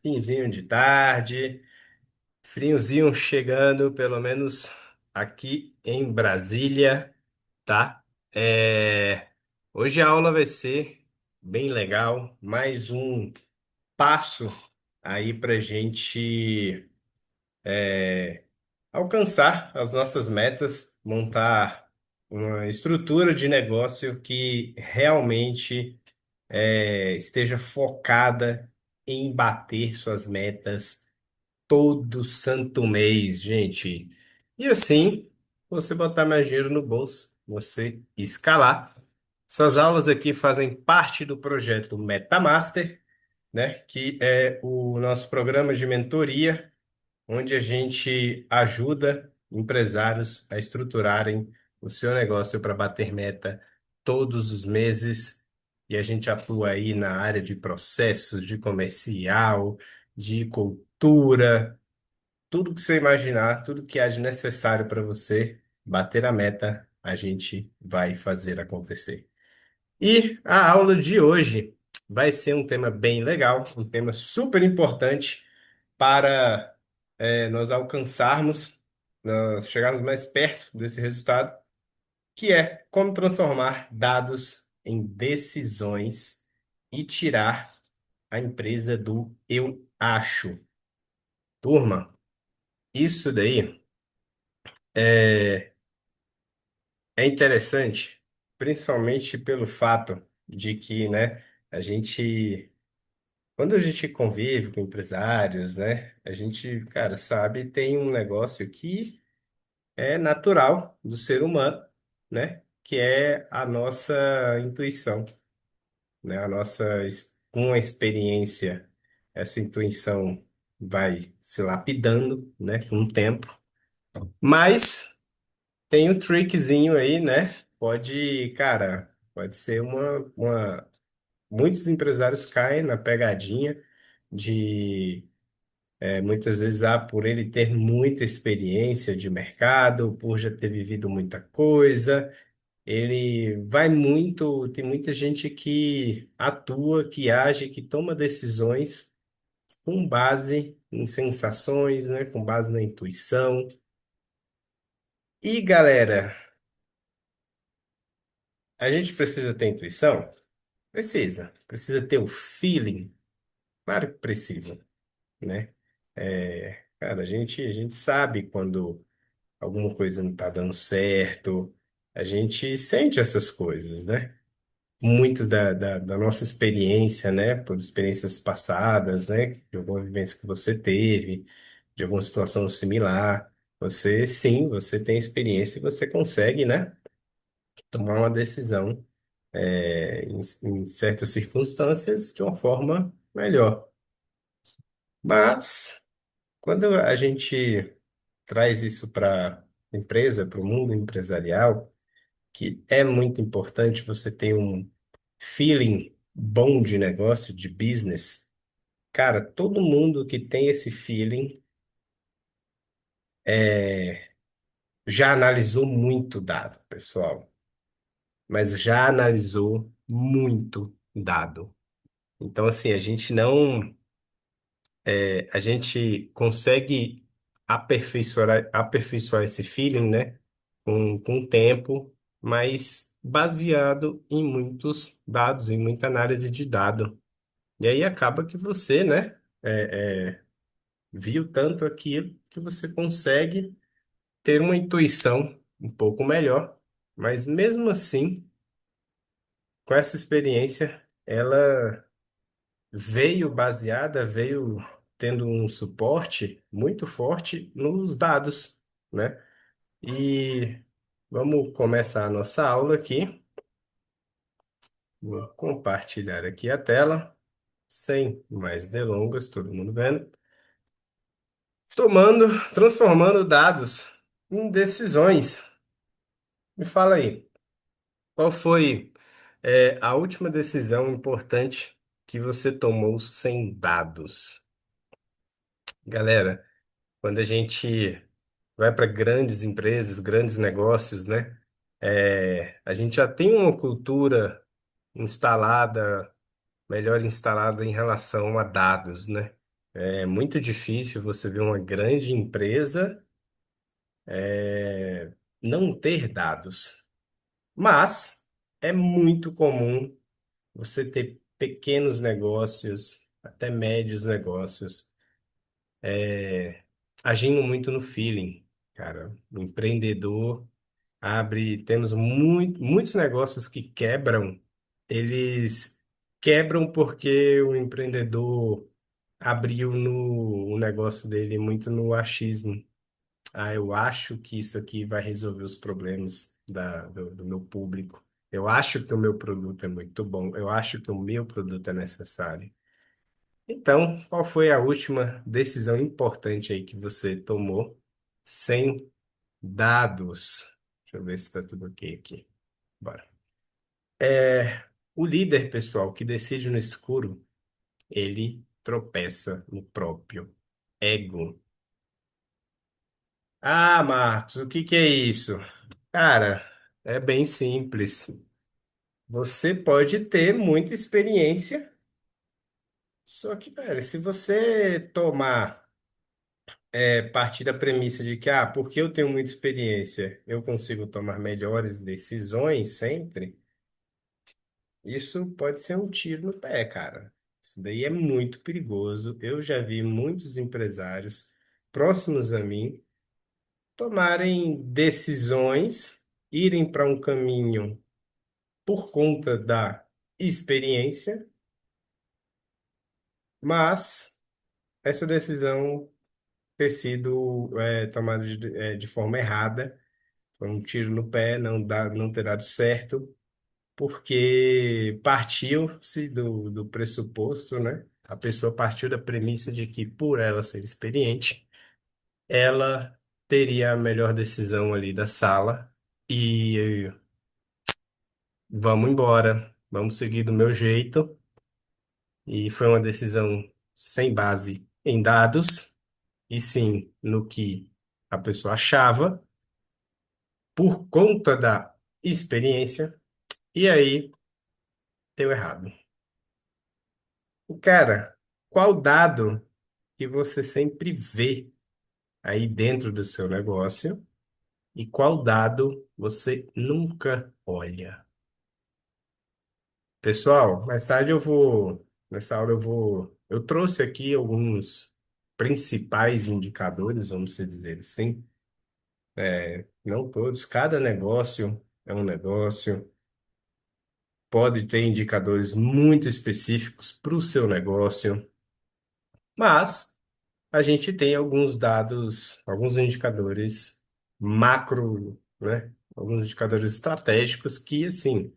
Finzinho de tarde, friozinho chegando, pelo menos aqui em Brasília, tá? É, Hoje a aula vai ser bem legal, mais um passo aí para gente alcançar as nossas metas, montar uma estrutura de negócio que realmente esteja focada em bater suas metas todo santo mês, gente. E assim, você botar mais dinheiro no bolso, você escalar. Essas aulas aqui fazem parte do projeto MetaMaster, né? Que é o nosso programa de mentoria, onde a gente ajuda empresários a estruturarem o seu negócio para bater meta todos os meses. E a gente atua aí na área de processos, de comercial, de cultura, tudo que você imaginar, tudo que há de necessário para você bater a meta, a gente vai fazer acontecer. E a aula de hoje vai ser um tema bem legal, um tema super importante para nós alcançarmos, nós chegarmos mais perto desse resultado, que é como transformar dados em decisões e tirar a empresa do eu acho. Turma, isso daí é É interessante, principalmente pelo fato de que, né, a gente, quando a gente convive com empresários, né, a gente, cara, sabe, tem um negócio que é natural do ser humano, né, que é a nossa intuição, né, com a experiência, essa intuição vai se lapidando, né, com o tempo, mas tem um trickzinho aí, né? Pode ser Muitos empresários caem na pegadinha de, muitas vezes, por ele ter muita experiência de mercado, por já ter vivido muita coisa, ele vai muito. Tem muita gente que atua, que age, que toma decisões com base em sensações, né? Com base na intuição. E, galera, a gente precisa ter intuição? Precisa. Precisa ter o feeling? Claro que precisa, né? A gente sabe quando alguma coisa não está dando certo, a gente sente essas coisas, né? Muito da nossa experiência, né? Por experiências passadas, né? De alguma vivência que você teve, de alguma situação similar. Você tem experiência e você consegue, né? Tomar uma decisão, em certas circunstâncias de uma forma melhor. Mas, quando a gente traz isso para a empresa, para o mundo empresarial, que é muito importante você ter um feeling bom de negócio, de business, cara, todo mundo que tem esse feeling já analisou muito dado, pessoal, mas já analisou muito dado. Então, assim, a gente consegue aperfeiçoar esse feeling, né? Com o tempo, mas baseado em muitos dados, em muita análise de dado. E aí acaba que você, né? Viu tanto aquilo que você consegue ter uma intuição um pouco melhor, mas mesmo assim, com essa experiência, ela veio tendo um suporte muito forte nos dados, né? E vamos começar a nossa aula aqui. Vou compartilhar aqui a tela, sem mais delongas, todo mundo vendo. Transformando dados em decisões. Me fala aí, qual foi, a última decisão importante que você tomou sem dados? Galera, quando a gente vai para grandes empresas, grandes negócios, né? A gente já tem uma cultura instalada, melhor instalada em relação a dados, né? É muito difícil você ver uma grande empresa não ter dados, mas é muito comum você ter pequenos negócios, até médios negócios, agindo muito no feeling, cara. O empreendedor temos muitos negócios que quebram, eles quebram porque o empreendedor abriu o negócio dele muito no achismo. Ah, eu acho que isso aqui vai resolver os problemas do meu público. Eu acho que o meu produto é muito bom. Eu acho que o meu produto é necessário. Então, qual foi a última decisão importante aí que você tomou sem dados? Deixa eu ver se está tudo ok aqui. Bora. O líder, pessoal, que decide no escuro, ele tropeça no próprio ego. Ah, Marcos, o que que é isso? Cara, é bem simples. Você pode ter muita experiência, só que, velho, se você tomar partir da premissa de que, porque eu tenho muita experiência, eu consigo tomar melhores decisões sempre, isso pode ser um tiro no pé, cara. Isso daí é muito perigoso. Eu já vi muitos empresários próximos a mim tomarem decisões, irem para um caminho por conta da experiência, mas essa decisão ter sido tomada de forma errada, foi um tiro no pé, não ter dado certo, porque partiu-se do pressuposto, né? A pessoa partiu da premissa de que, por ela ser experiente, ela teria a melhor decisão ali da sala e vamos embora, vamos seguir do meu jeito. E foi uma decisão sem base em dados, e sim no que a pessoa achava, por conta da experiência, e aí deu errado. O cara, qual dado que você sempre vê aí dentro do seu negócio e qual dado você nunca olha? Pessoal, mais tarde nessa aula eu trouxe aqui alguns principais indicadores, vamos dizer assim. Não todos, cada negócio é um negócio, pode ter indicadores muito específicos para o seu negócio, mas a gente tem alguns dados, alguns indicadores macro, né? Alguns indicadores estratégicos que, assim,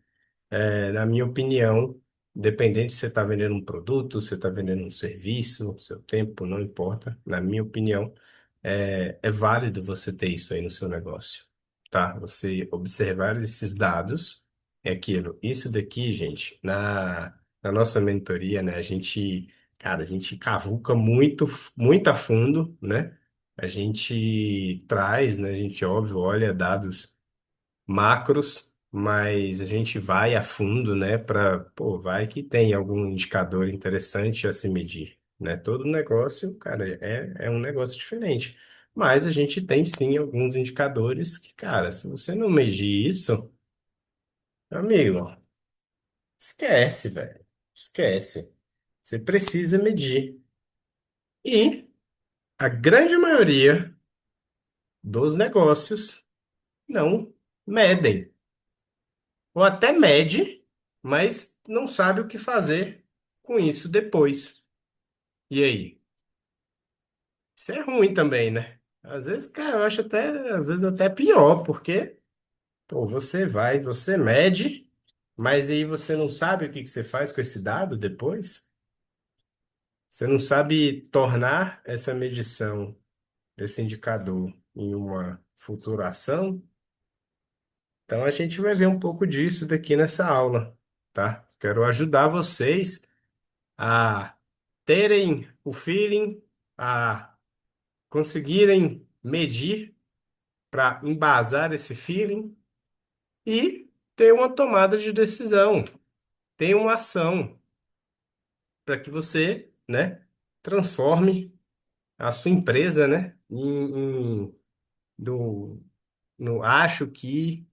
na minha opinião, independente se você está vendendo um produto, se você está vendendo um serviço, seu tempo, não importa. Na minha opinião, é válido você ter isso aí no seu negócio, tá? Você observar esses dados, é aquilo. Isso daqui, gente, na nossa mentoria, né? Cara, a gente cavuca muito a fundo, né? A gente traz, né? A gente, óbvio, olha dados macros, mas a gente vai a fundo, né, pô, vai que tem algum indicador interessante a se medir, né? Todo negócio, cara, é um negócio diferente. Mas a gente tem sim alguns indicadores que, cara, se você não medir isso, meu amigo, esquece, velho. Esquece. Você precisa medir. E a grande maioria dos negócios não medem. Ou até mede, mas não sabe o que fazer com isso depois. E aí? Isso é ruim também, né? Às vezes, cara, eu acho às vezes até pior, porque, pô, você mede, mas aí você não sabe o que que você faz com esse dado depois? Você não sabe tornar essa medição, esse indicador, em uma futura ação? Então a gente vai ver um pouco disso daqui nessa aula, tá? Quero ajudar vocês a terem o feeling, a conseguirem medir para embasar esse feeling e ter uma tomada de decisão, ter uma ação para que você, né? transforme a sua empresa, né, do, no, acho que,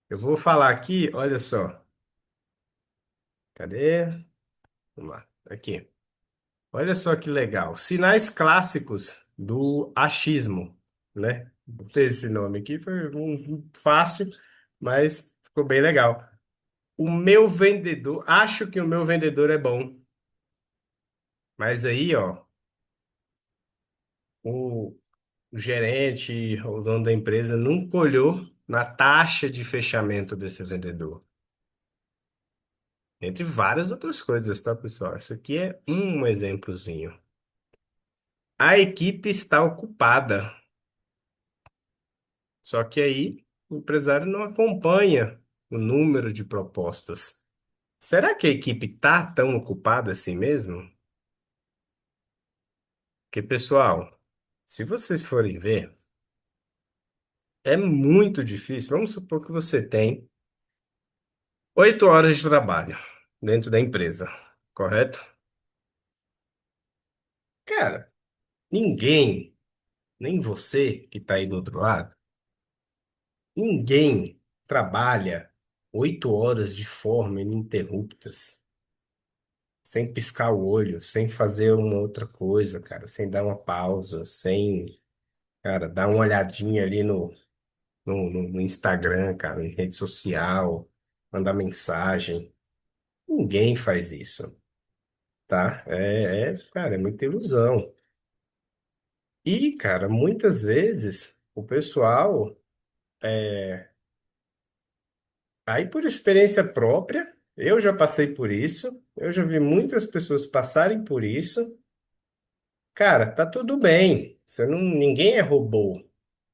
eu vou falar aqui, olha só, cadê? Vamos lá, aqui. Olha só que legal. Sinais clássicos do achismo, né? Botei esse nome aqui, foi fácil, mas ficou bem legal. O meu vendedor, acho que o meu vendedor é bom, mas aí, ó, o, o gerente, o dono da empresa nunca olhou na taxa de fechamento desse vendedor. Entre várias outras coisas, tá, pessoal? Isso aqui é um exemplozinho. A equipe está ocupada. Só que aí o empresário não acompanha o número de propostas. Será que a equipe tá tão ocupada assim mesmo? Porque, pessoal, se vocês forem ver, é muito difícil. Vamos supor que você tem 8 horas de trabalho dentro da empresa, correto? Cara, ninguém, nem você que está aí do outro lado, ninguém trabalha 8 horas de forma ininterruptas. Sem piscar o olho, sem fazer uma outra coisa, cara, sem dar uma pausa, sem, cara, dar uma olhadinha ali no Instagram, cara, em rede social, mandar mensagem. Ninguém faz isso, tá? Cara, é muita ilusão. E, cara, muitas vezes o pessoal, aí por experiência própria, eu já passei por isso, eu já vi muitas pessoas passarem por isso. Cara, tá tudo bem. Você não, ninguém é robô,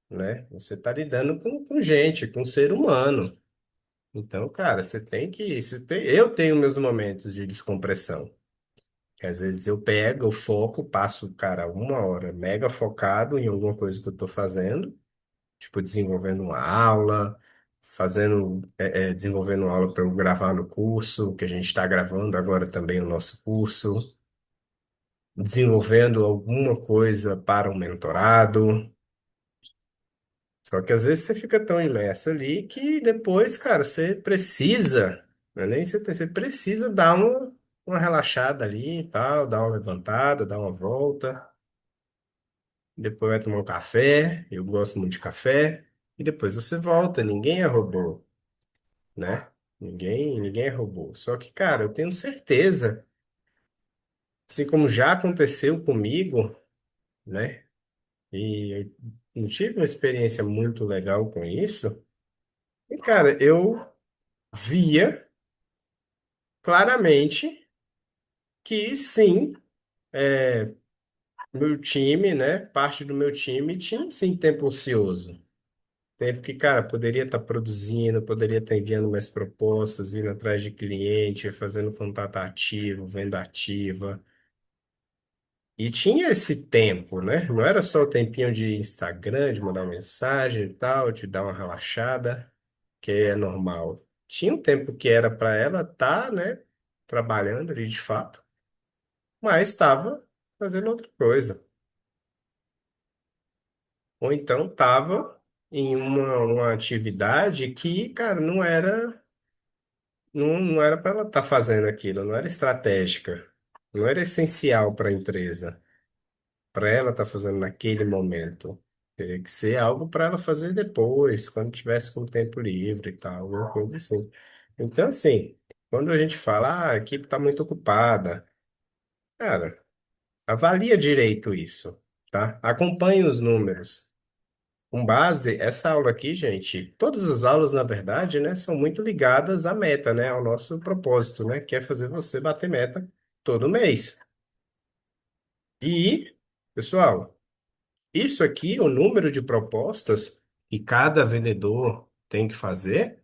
né? Você está lidando com gente, com ser humano. Então, cara, eu tenho meus momentos de descompressão. Que às vezes eu pego, eu foco, passo, cara, 1 hora mega focado em alguma coisa que eu estou fazendo, tipo desenvolvendo uma aula, desenvolvendo uma aula para eu gravar no curso, que a gente está gravando agora também o nosso curso, desenvolvendo alguma coisa para um mentorado. Só que às vezes você fica tão imerso ali que depois, cara, você precisa, não é nem você precisa dar uma relaxada ali e tal, dar uma levantada, dar uma volta, depois vai tomar um café, eu gosto muito de café, e depois você volta, ninguém é robô, né? Ninguém é robô. Só que, cara, eu tenho certeza, assim como já aconteceu comigo, né? E eu não tive uma experiência muito legal com isso, e, cara, eu via claramente que sim, meu time, né? Parte do meu time tinha sim tempo ocioso. Tempo que, cara, poderia estar produzindo, poderia estar enviando mais propostas, indo atrás de cliente, fazendo contato ativo, venda ativa. E tinha esse tempo, né? Não era só o tempinho de Instagram, de mandar uma mensagem e tal, de dar uma relaxada, que é normal. Tinha um tempo que era para ela estar, né? Trabalhando ali de fato, mas estava fazendo outra coisa. Ou então estava em uma atividade que, cara, não era para ela estar fazendo aquilo, não era estratégica, não era essencial para a empresa, para ela estar fazendo naquele momento. Teria que ser algo para ela fazer depois, quando tivesse com tempo livre e tal, alguma coisa assim. Então, assim, quando a gente fala, a equipe está muito ocupada, cara, avalia direito isso, tá? Acompanhe os números. Com base, essa aula aqui, gente, todas as aulas, na verdade, né, são muito ligadas à meta, né, ao nosso propósito, né, que é fazer você bater meta todo mês. E, pessoal, isso aqui, o número de propostas que cada vendedor tem que fazer,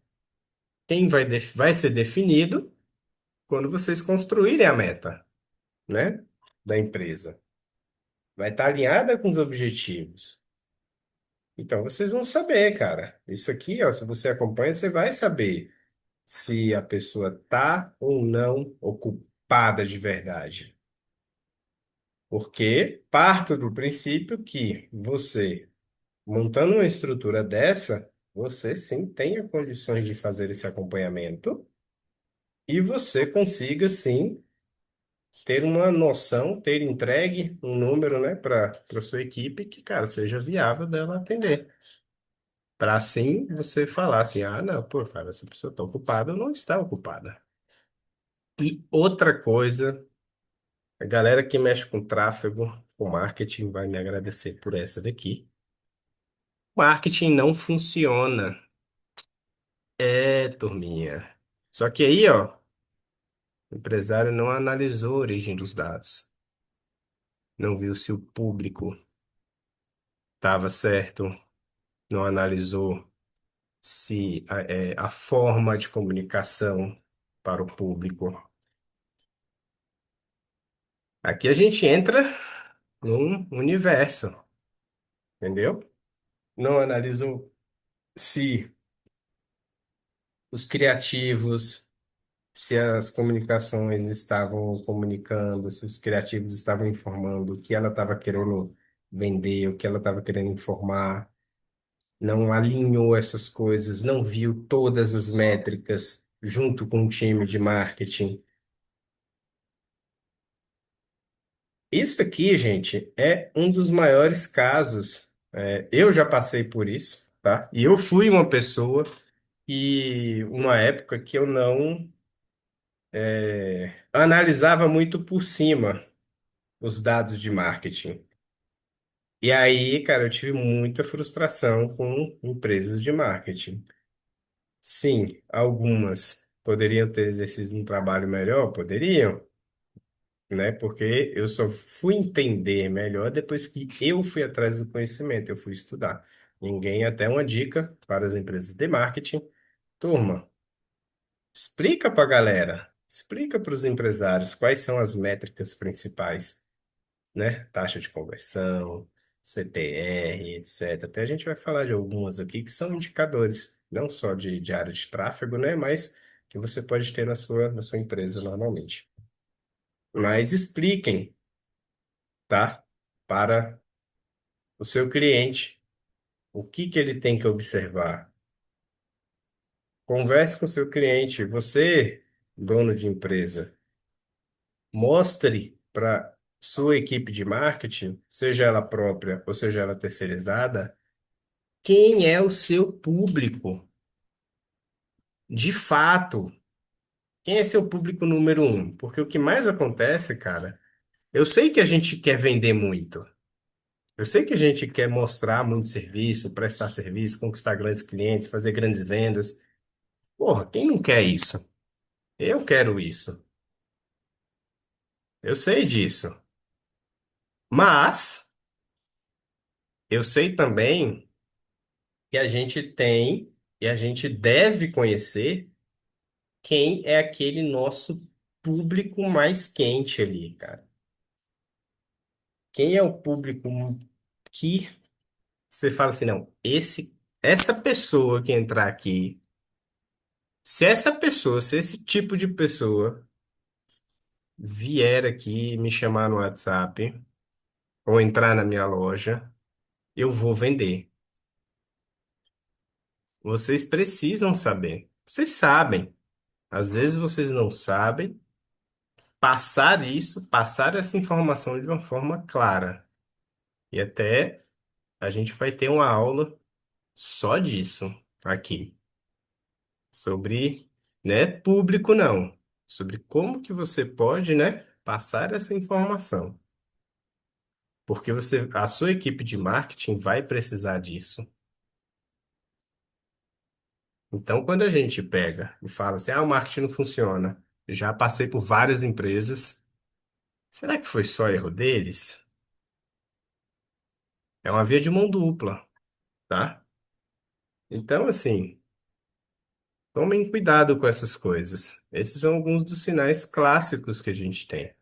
vai ser definido quando vocês construírem a meta, né, da empresa. Vai estar alinhada com os objetivos. Então, vocês vão saber, cara. Isso aqui, ó, se você acompanha, você vai saber se a pessoa tá ou não ocupada de verdade. Porque parto do princípio que você, montando uma estrutura dessa, você sim tenha condições de fazer esse acompanhamento e você consiga sim ter uma noção, ter entregue um número, né, para sua equipe que, cara, seja viável dela atender. Para assim você falar assim, ah, não, pô, cara, essa pessoa está ocupada ou não está ocupada. E outra coisa, a galera que mexe com tráfego, com marketing, vai me agradecer por essa daqui. Marketing não funciona. É, turminha. Só que aí, ó, o empresário não analisou a origem dos dados. Não viu se o público estava certo, não analisou se a forma de comunicação para o público. Aqui a gente entra num universo, entendeu? Não analisou se os criativos, se as comunicações estavam comunicando, se os criativos estavam informando o que ela estava querendo vender, o que ela estava querendo informar, não alinhou essas coisas, não viu todas as métricas junto com o time de marketing. Isso aqui, gente, é um dos maiores casos. Eu já passei por isso, tá? E eu fui uma pessoa uma época que eu não analisava muito por cima os dados de marketing. E aí, cara, eu tive muita frustração com empresas de marketing. Sim, algumas poderiam ter exercido um trabalho melhor, poderiam, né? Porque eu só fui entender melhor depois que eu fui atrás do conhecimento, eu fui estudar. Ninguém, até uma dica para as empresas de marketing. Turma, explica para a galera, explica para os empresários quais são as métricas principais, né? Taxa de conversão, CTR, etc. Até a gente vai falar de algumas aqui que são indicadores, não só de área de tráfego, né? Mas que você pode ter na sua empresa normalmente. Mas expliquem, tá? Para o seu cliente o que que ele tem que observar. Converse com o seu cliente. Você, dono de empresa, mostre para sua equipe de marketing, seja ela própria ou seja ela terceirizada, quem é o seu público. De fato, quem é seu público número um? Porque o que mais acontece, cara, eu sei que a gente quer vender muito. Eu sei que a gente quer mostrar muito serviço, prestar serviço, conquistar grandes clientes, fazer grandes vendas. Porra, quem não quer isso? Eu quero isso. Eu sei disso. Mas eu sei também que a gente tem e a gente deve conhecer quem é aquele nosso público mais quente ali, cara. Quem é o público que você fala assim, não, essa pessoa que entrar aqui, se esse tipo de pessoa vier aqui me chamar no WhatsApp ou entrar na minha loja, eu vou vender. Vocês precisam saber. Vocês sabem. Às vezes vocês não sabem passar isso, passar essa informação de uma forma clara. E até a gente vai ter uma aula só disso aqui, sobre, né, público não, sobre como que você pode, né, passar essa informação. Porque a sua equipe de marketing vai precisar disso. Então, quando a gente pega e fala assim, ah, o marketing não funciona, já passei por várias empresas, será que foi só erro deles? É uma via de mão dupla, tá? Então, assim, tomem cuidado com essas coisas. Esses são alguns dos sinais clássicos que a gente tem.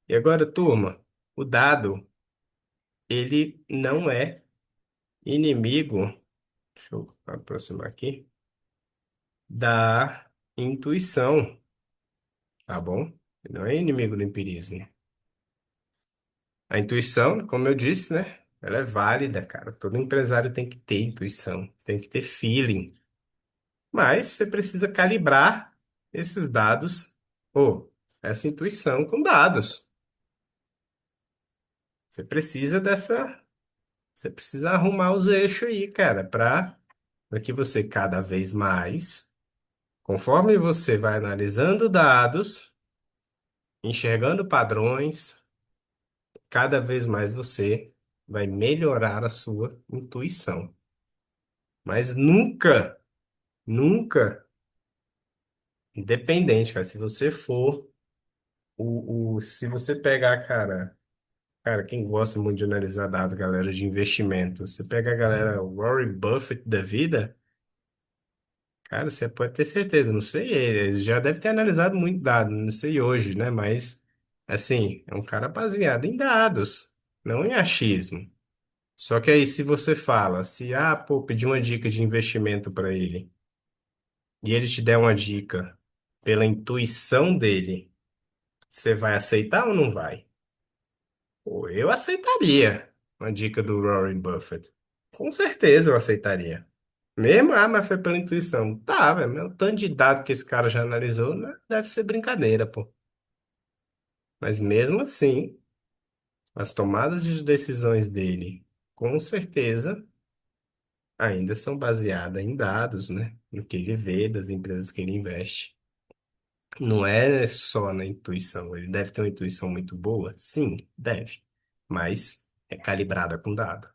E agora, turma, o dado, ele não é inimigo, deixa eu aproximar aqui, da intuição, tá bom? Ele não é inimigo do empirismo. A intuição, como eu disse, né? Ela é válida, cara. Todo empresário tem que ter intuição, tem que ter feeling. Mas você precisa calibrar esses dados, ou essa intuição com dados. Você precisa dessa, você precisa arrumar os eixos aí, cara, para que você cada vez mais, conforme você vai analisando dados, enxergando padrões, cada vez mais você vai melhorar a sua intuição. Mas nunca, nunca independente, cara, se você for se você pegar, cara, quem gosta muito de analisar dados, galera de investimento, você pega a galera Warren Buffett da vida, cara, você pode ter certeza, não sei, ele já deve ter analisado muito dado, não sei hoje, né? Mas, assim, é um cara baseado em dados, não em achismo. Só que aí, se você fala, pô, pedir uma dica de investimento para ele, e ele te der uma dica pela intuição dele, você vai aceitar ou não vai? Pô, eu aceitaria uma dica do Warren Buffett. Com certeza eu aceitaria. Mesmo, mas foi pela intuição. Tá, velho, o tanto de dado que esse cara já analisou, né, deve ser brincadeira, pô. Mas mesmo assim, as tomadas de decisões dele, com certeza, ainda são baseadas em dados, né? No que ele vê das empresas que ele investe. Não é só na intuição. Ele deve ter uma intuição muito boa? Sim, deve. Mas é calibrada com dado.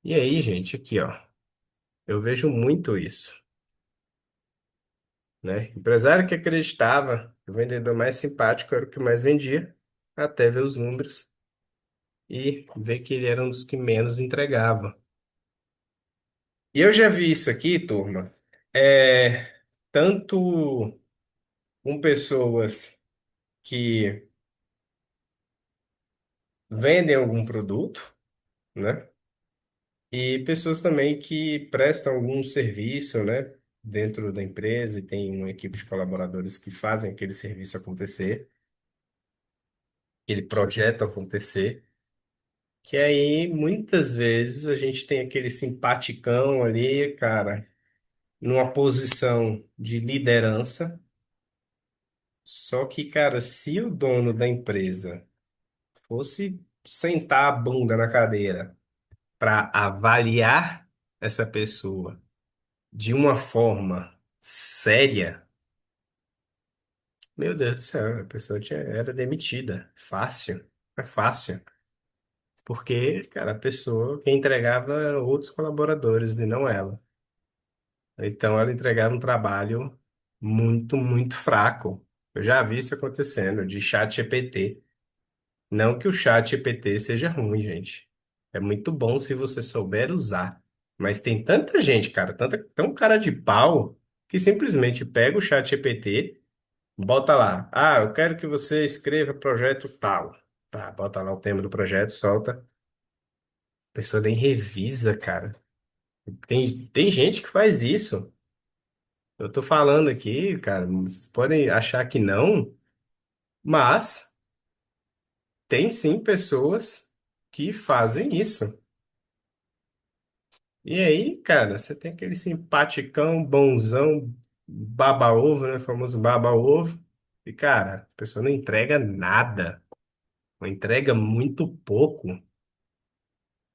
E aí, gente, aqui, ó, eu vejo muito isso, né? Empresário que acreditava que o vendedor mais simpático era o que mais vendia, até ver os números e ver que ele era um dos que menos entregava. E eu já vi isso aqui, turma, tanto com pessoas que vendem algum produto, né? E pessoas também que prestam algum serviço, né? Dentro da empresa e tem uma equipe de colaboradores que fazem aquele serviço acontecer. Aquele projeto acontecer, que aí muitas vezes a gente tem aquele simpaticão ali, cara, numa posição de liderança. Só que, cara, se o dono da empresa fosse sentar a bunda na cadeira para avaliar essa pessoa de uma forma séria, meu Deus do céu, a pessoa era demitida. Fácil, é fácil. Porque, cara, a pessoa, quem entregava eram outros colaboradores e não ela. Então, ela entregava um trabalho muito, muito fraco. Eu já vi isso acontecendo, de chat GPT. Não que o chat GPT seja ruim, gente. É muito bom se você souber usar. Mas tem tanta gente, cara, tão cara de pau, que simplesmente pega o chat GPT, bota lá. Ah, eu quero que você escreva projeto tal. Tá, bota lá o tema do projeto, solta. A pessoa nem revisa, cara. Tem gente que faz isso. Eu tô falando aqui, cara, vocês podem achar que não, mas tem sim pessoas que fazem isso. E aí, cara, você tem aquele simpaticão, bonzão, baba-ovo, né? Famoso baba-ovo. E, cara, a pessoa não entrega nada. Ou entrega muito pouco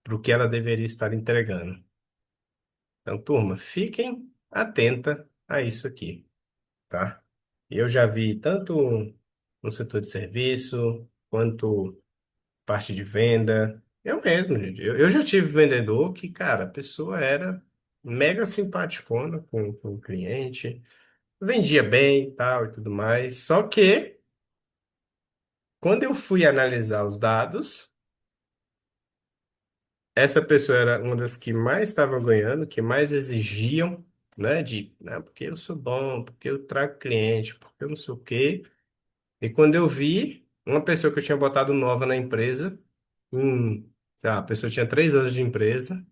pro que ela deveria estar entregando. Então, turma, fiquem atenta a isso aqui, tá? Eu já vi tanto no setor de serviço, quanto parte de venda. Eu mesmo, gente. Eu já tive vendedor que, cara, a pessoa era mega simpaticona com o cliente, vendia bem e tal e tudo mais. Só que, quando eu fui analisar os dados, essa pessoa era uma das que mais estava ganhando, que mais exigiam, né? Porque eu sou bom, porque eu trago cliente, porque eu não sei o quê. E quando eu vi uma pessoa que eu tinha botado nova na empresa, sei lá, a pessoa tinha 3 anos de empresa,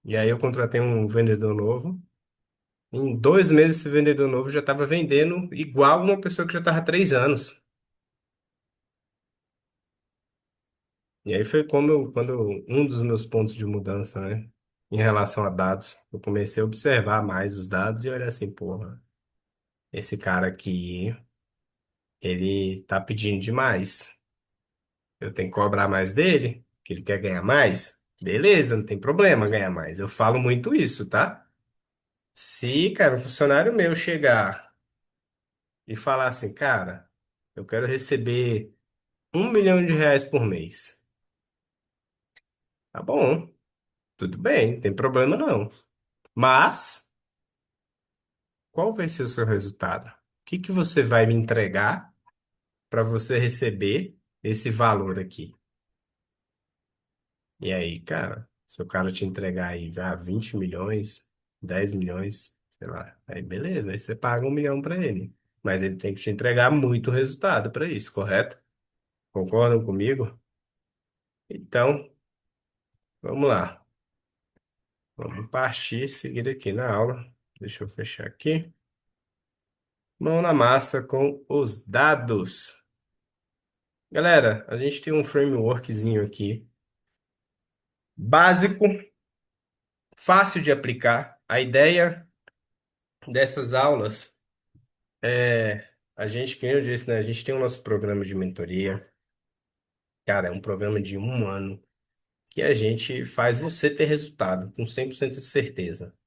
e aí eu contratei um vendedor novo. Em 2 meses, esse vendedor novo já estava vendendo igual uma pessoa que já estava há 3 anos. E aí foi quando um dos meus pontos de mudança, né, em relação a dados, eu comecei a observar mais os dados e olhar assim, porra, esse cara aqui, ele tá pedindo demais. Eu tenho que cobrar mais dele, que ele quer ganhar mais. Beleza, não tem problema ganhar mais. Eu falo muito isso, tá? Se, cara, um funcionário meu chegar e falar assim, cara, eu quero receber 1 milhão de reais por mês. Tá bom, tudo bem, não tem problema não. Mas, qual vai ser o seu resultado? O que que você vai me entregar para você receber esse valor aqui? E aí, cara, se o cara te entregar aí 20 milhões, 10 milhões, sei lá, aí beleza, aí você paga 1 milhão para ele. Mas ele tem que te entregar muito resultado para isso, correto? Concordam comigo? Então, vamos lá. Vamos partir, seguir aqui na aula. Deixa eu fechar aqui. Mão na massa com os dados. Galera, a gente tem um frameworkzinho aqui, básico, fácil de aplicar. A ideia dessas aulas é a gente, como eu disse, né? A gente tem o nosso programa de mentoria. Cara, é um programa de 1 ano que a gente faz você ter resultado com 100% de certeza.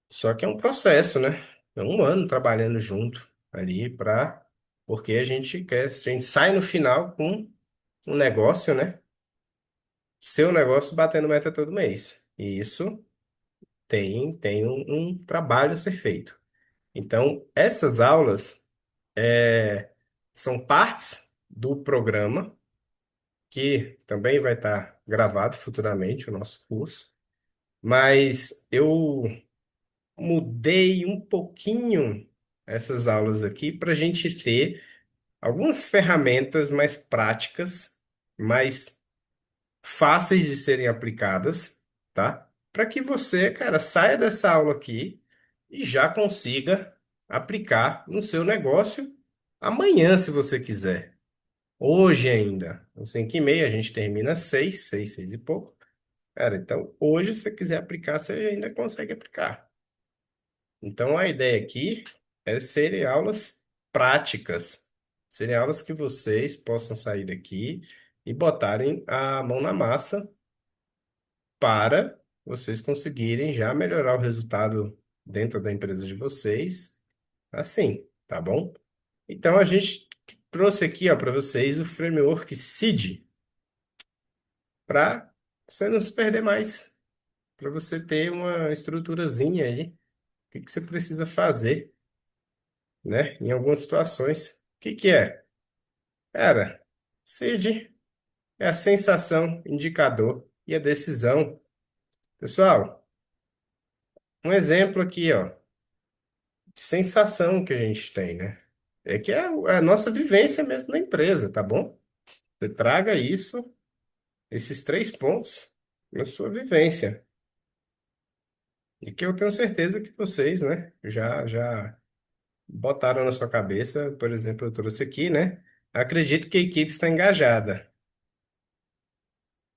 Só que é um processo, né? É 1 ano trabalhando junto ali para porque a gente quer, a gente sai no final com um negócio, né? Seu negócio batendo meta todo mês. E isso tem um trabalho a ser feito. Então, essas aulas são partes do programa que também vai estar gravado futuramente, o nosso curso. Mas eu mudei um pouquinho essas aulas aqui para a gente ter algumas ferramentas mais práticas, mais fáceis de serem aplicadas, tá? Para que você, cara, saia dessa aula aqui e já consiga aplicar no seu negócio amanhã, se você quiser. Hoje ainda. Às 5h30, a gente termina às 6, 6, 6 e pouco. Cara, então hoje, se você quiser aplicar, você ainda consegue aplicar. Então a ideia aqui é serem aulas práticas, serem aulas que vocês possam sair daqui e botarem a mão na massa para vocês conseguirem já melhorar o resultado dentro da empresa de vocês, assim, tá bom? Então a gente trouxe aqui, ó, para vocês o framework CID para você não se perder mais, para você ter uma estruturazinha aí, o que que você precisa fazer, né, em algumas situações. O que que é? Cara, CID é a sensação, indicador e a decisão. Pessoal, um exemplo aqui, ó, de sensação que a gente tem, né? É que é a nossa vivência mesmo na empresa, tá bom? Você traga isso, esses 3 pontos, na sua vivência. E que eu tenho certeza que vocês, né, já botaram na sua cabeça, por exemplo, eu trouxe aqui, né? Acredito que a equipe está engajada.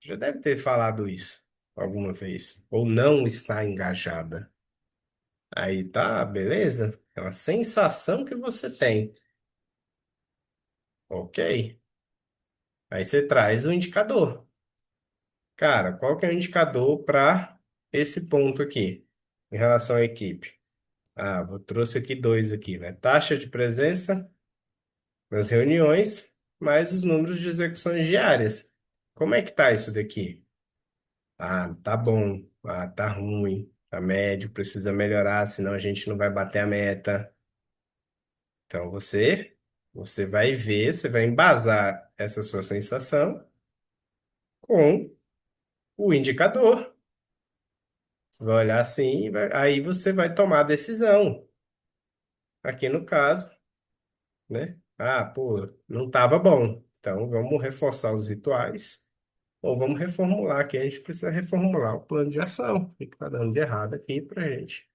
Já deve ter falado isso alguma vez. Ou não está engajada. Aí tá, beleza? É uma sensação que você tem. Ok. Aí você traz o indicador. Cara, qual que é o indicador para esse ponto aqui, em relação à equipe? Ah, vou trouxe aqui dois aqui, né? Taxa de presença nas reuniões, mais os números de execuções diárias. Como é que tá isso daqui? Ah, tá bom. Ah, tá ruim. Tá médio, precisa melhorar, senão a gente não vai bater a meta. Então você vai ver, você vai embasar essa sua sensação com o indicador. Você vai olhar assim, aí você vai tomar a decisão. Aqui no caso, né? Ah, pô, não estava bom. Então vamos reforçar os rituais ou vamos reformular aqui. A gente precisa reformular o plano de ação. O que está dando de errado aqui pra gente?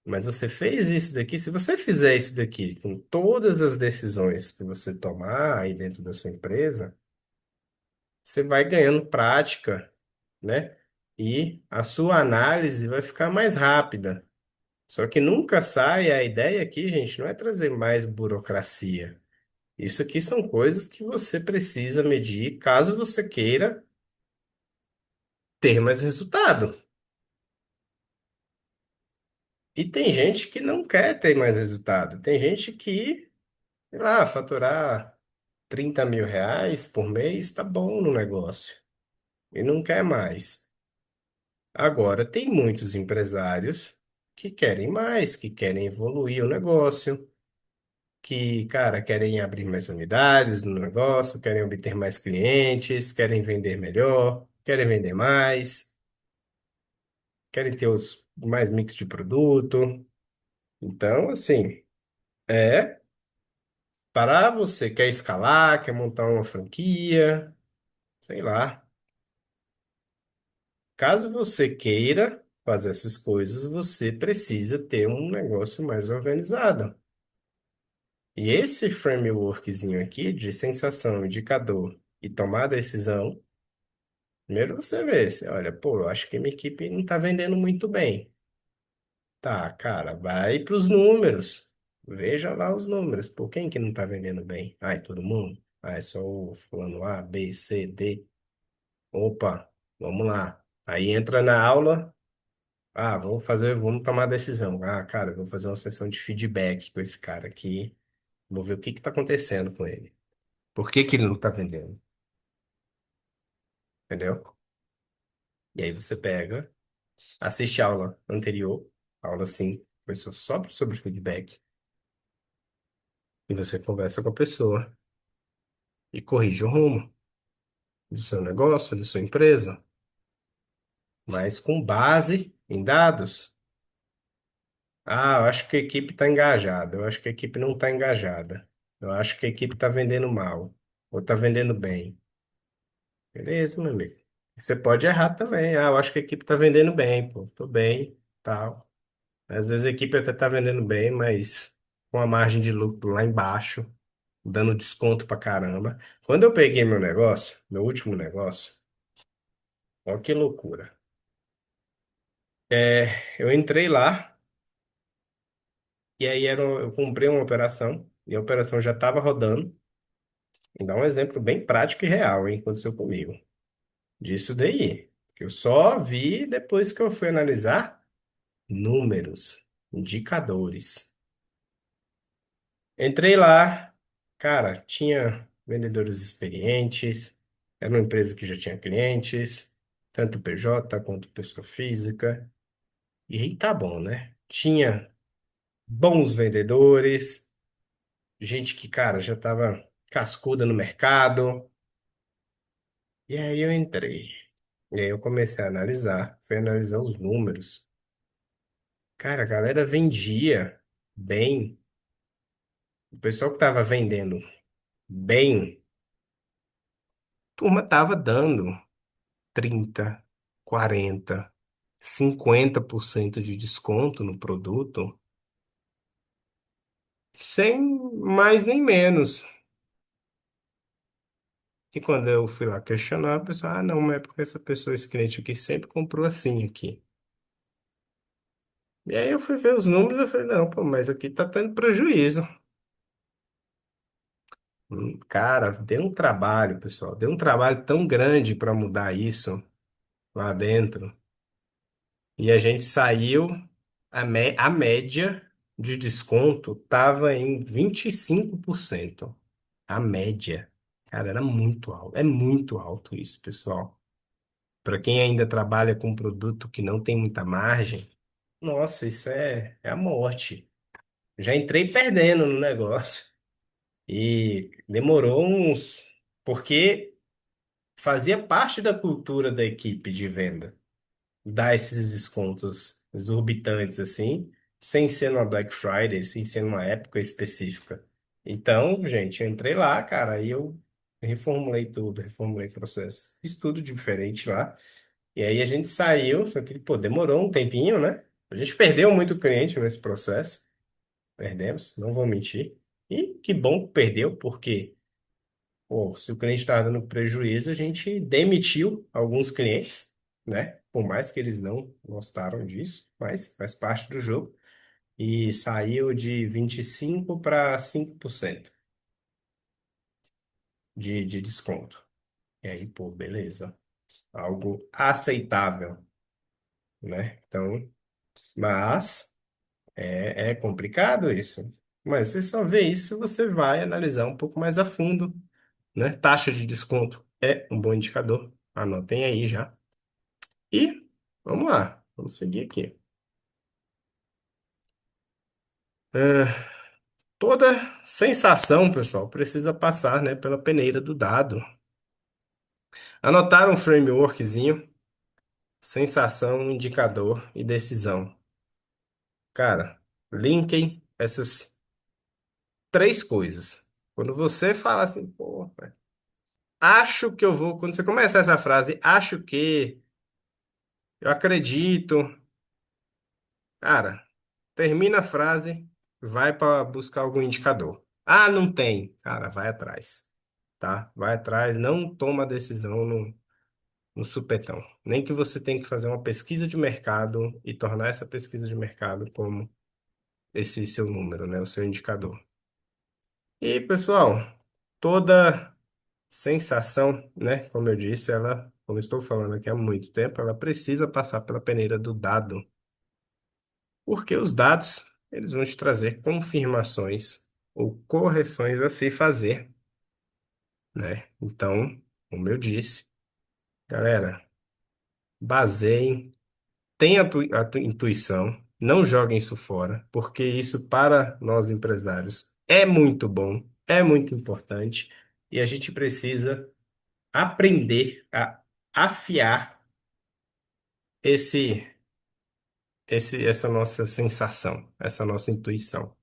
Mas você fez isso daqui. Se você fizer isso daqui com todas as decisões que você tomar aí dentro da sua empresa, você vai ganhando prática, né? E a sua análise vai ficar mais rápida. Só que nunca sai, a ideia aqui, gente, não é trazer mais burocracia. Isso aqui são coisas que você precisa medir caso você queira ter mais resultado. E tem gente que não quer ter mais resultado. Tem gente que, sei lá, faturar 30 mil reais por mês tá bom no negócio e não quer mais. Agora, tem muitos empresários que querem mais, que querem evoluir o negócio, que, cara, querem abrir mais unidades no negócio, querem obter mais clientes, querem vender melhor, querem vender mais, querem ter os mais mix de produto. Então, assim, é para você quer escalar, quer montar uma franquia, sei lá. Caso você queira fazer essas coisas, você precisa ter um negócio mais organizado. E esse frameworkzinho aqui de sensação, indicador e tomar decisão, primeiro você vê, você olha, pô, eu acho que minha equipe não está vendendo muito bem. Tá, cara, vai para os números. Veja lá os números. Pô, quem que não está vendendo bem? Ai, todo mundo? Ah, é só o fulano A, B, C, D. Opa, vamos lá. Aí entra na aula. Ah, vamos tomar decisão. Ah, cara, eu vou fazer uma sessão de feedback com esse cara aqui. Vou ver o que que tá acontecendo com ele. Por que que ele não tá vendendo? Entendeu? E aí você pega, assiste a aula anterior, aula 5, foi só sobre feedback, e você conversa com a pessoa e corrige o rumo do seu negócio, da sua empresa, mas com base em dados. Ah, eu acho que a equipe está engajada. Eu acho que a equipe não está engajada. Eu acho que a equipe está vendendo mal. Ou está vendendo bem. Beleza, meu amigo. Você pode errar também. Ah, eu acho que a equipe está vendendo bem, pô. Tô bem, tal. Às vezes a equipe até está vendendo bem, mas com a margem de lucro lá embaixo, dando desconto pra caramba. Quando eu peguei meu negócio, meu último negócio, olha que loucura. Eu entrei lá e aí eu comprei uma operação e a operação já estava rodando. Vou dar um exemplo bem prático e real, hein, que aconteceu comigo. Disso daí, que eu só vi depois que eu fui analisar números, indicadores. Entrei lá, cara, tinha vendedores experientes, era uma empresa que já tinha clientes, tanto PJ quanto pessoa física. E aí tá bom, né? Tinha bons vendedores, gente que, cara, já tava cascuda no mercado. E aí eu entrei. E aí eu comecei a analisar, fui analisar os números. Cara, a galera vendia bem. O pessoal que tava vendendo bem, a turma tava dando 30, 40, 50% de desconto no produto, sem mais nem menos. E quando eu fui lá questionar, a pessoa, ah, não, mas é porque essa pessoa, esse cliente aqui, sempre comprou assim aqui. E aí eu fui ver os números, eu falei, não, pô, mas aqui tá tendo prejuízo. Cara, deu um trabalho, pessoal. Deu um trabalho tão grande para mudar isso lá dentro. E a gente saiu, a média de desconto tava em 25%. A média. Cara, era muito alto. É muito alto isso, pessoal. Para quem ainda trabalha com produto que não tem muita margem, nossa, isso é a morte. Já entrei perdendo no negócio. E demorou uns. Porque fazia parte da cultura da equipe de venda dar esses descontos exorbitantes assim, sem ser numa Black Friday, sem ser numa época específica. Então, gente, eu entrei lá, cara, aí eu reformulei tudo, reformulei o processo, fiz tudo diferente lá. E aí a gente saiu, só que, pô, demorou um tempinho, né? A gente perdeu muito cliente nesse processo, perdemos, não vou mentir. E que bom que perdeu, porque Pô, se o cliente está dando prejuízo, a gente demitiu alguns clientes, né? Por mais que eles não gostaram disso, mas faz parte do jogo. E saiu de 25 para 5% de desconto. E aí, pô, beleza. Algo aceitável, né? Então, mas é complicado isso. Mas você só vê isso se você vai analisar um pouco mais a fundo, né? Taxa de desconto é um bom indicador. Anotem aí já. E vamos lá, vamos seguir aqui. É, toda sensação, pessoal, precisa passar, né, pela peneira do dado. Anotar um frameworkzinho, sensação, indicador e decisão. Cara, linkem essas três coisas. Quando você fala assim, pô, acho que eu vou. Quando você começa essa frase, acho que, eu acredito. Cara, termina a frase, vai para buscar algum indicador. Ah, não tem. Cara, vai atrás, tá? Vai atrás, não toma decisão no supetão. Nem que você tenha que fazer uma pesquisa de mercado e tornar essa pesquisa de mercado como esse seu número, né? O seu indicador. E, pessoal, toda sensação, né? Como eu disse, ela, como eu estou falando aqui há muito tempo, ela precisa passar pela peneira do dado, porque os dados, eles vão te trazer confirmações ou correções a se fazer, né? Então, como eu disse, galera, baseiem, tenha a intuição, não joguem isso fora, porque isso para nós empresários é muito bom, é muito importante e a gente precisa aprender a afiar esse, essa nossa sensação, essa nossa intuição.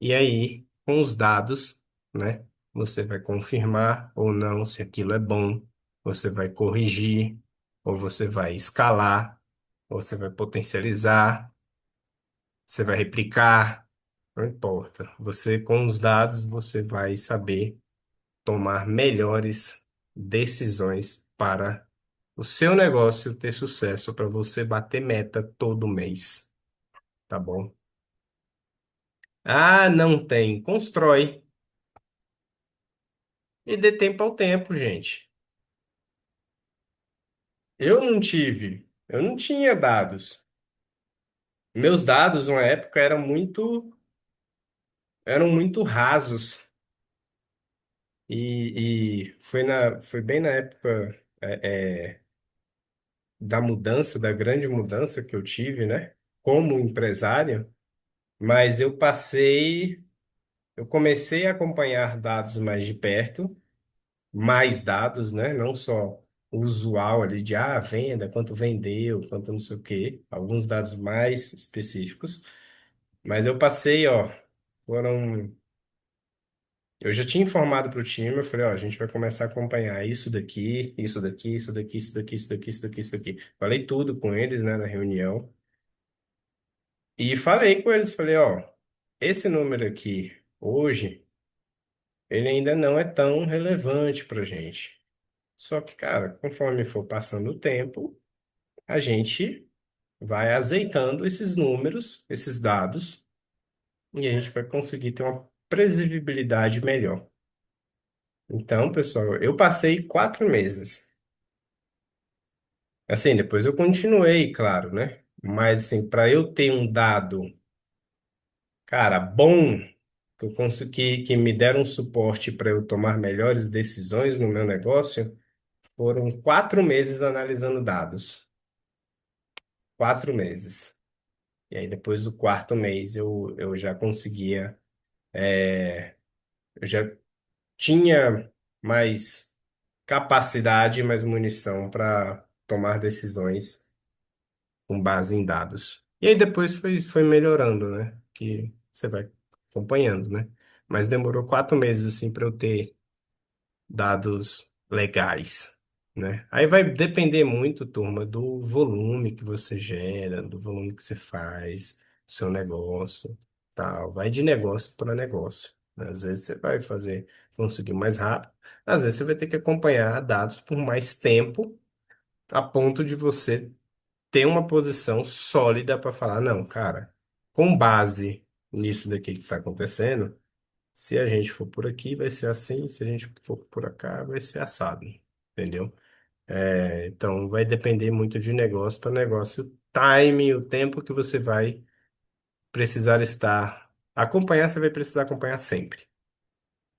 E aí, com os dados, né, você vai confirmar ou não se aquilo é bom, você vai corrigir, ou você vai escalar, ou você vai potencializar, você vai replicar, não importa. Você, com os dados, você vai saber tomar melhores decisões para o seu negócio ter sucesso, para você bater meta todo mês, tá bom? Ah, não tem. Constrói e dê tempo ao tempo, gente. Eu não tinha dados. Meus dados, na época, eram muito rasos. E foi bem na época, da mudança, da grande mudança que eu tive, né? Como empresário. Mas eu comecei a acompanhar dados mais de perto, mais dados, né? Não só o usual ali de venda, quanto vendeu, quanto não sei o quê, alguns dados mais específicos. Mas eu passei, ó, foram. Eu já tinha informado para o time, eu falei, ó, a gente vai começar a acompanhar isso daqui, isso daqui, isso daqui, isso daqui, isso daqui, isso daqui, isso daqui. Falei tudo com eles, né, na reunião. E falei com eles, falei, ó, esse número aqui, hoje, ele ainda não é tão relevante para gente. Só que, cara, conforme for passando o tempo, a gente vai azeitando esses números, esses dados, e a gente vai conseguir ter uma previsibilidade melhor. Então, pessoal, eu passei 4 meses. Assim, depois eu continuei, claro, né? Mas, assim, para eu ter um dado, cara, bom, que eu consegui, que me deram um suporte para eu tomar melhores decisões no meu negócio, foram 4 meses analisando dados. 4 meses. E aí, depois do quarto mês, eu já conseguia, eu já tinha mais capacidade, mais munição para tomar decisões com base em dados. E aí, depois foi melhorando, né? Que você vai acompanhando, né? Mas demorou 4 meses, assim, para eu ter dados legais, né? Aí vai depender muito, turma, do volume que você gera, do volume que você faz, do seu negócio, tal. Vai de negócio para negócio. Às vezes você vai fazer, conseguir mais rápido. Às vezes você vai ter que acompanhar dados por mais tempo, a ponto de você ter uma posição sólida para falar, não, cara, com base nisso daqui que está acontecendo, se a gente for por aqui, vai ser assim, se a gente for por cá, vai ser assado, entendeu? Então, vai depender muito de negócio para negócio, o time, o tempo que você vai precisar estar. Acompanhar, você vai precisar acompanhar sempre.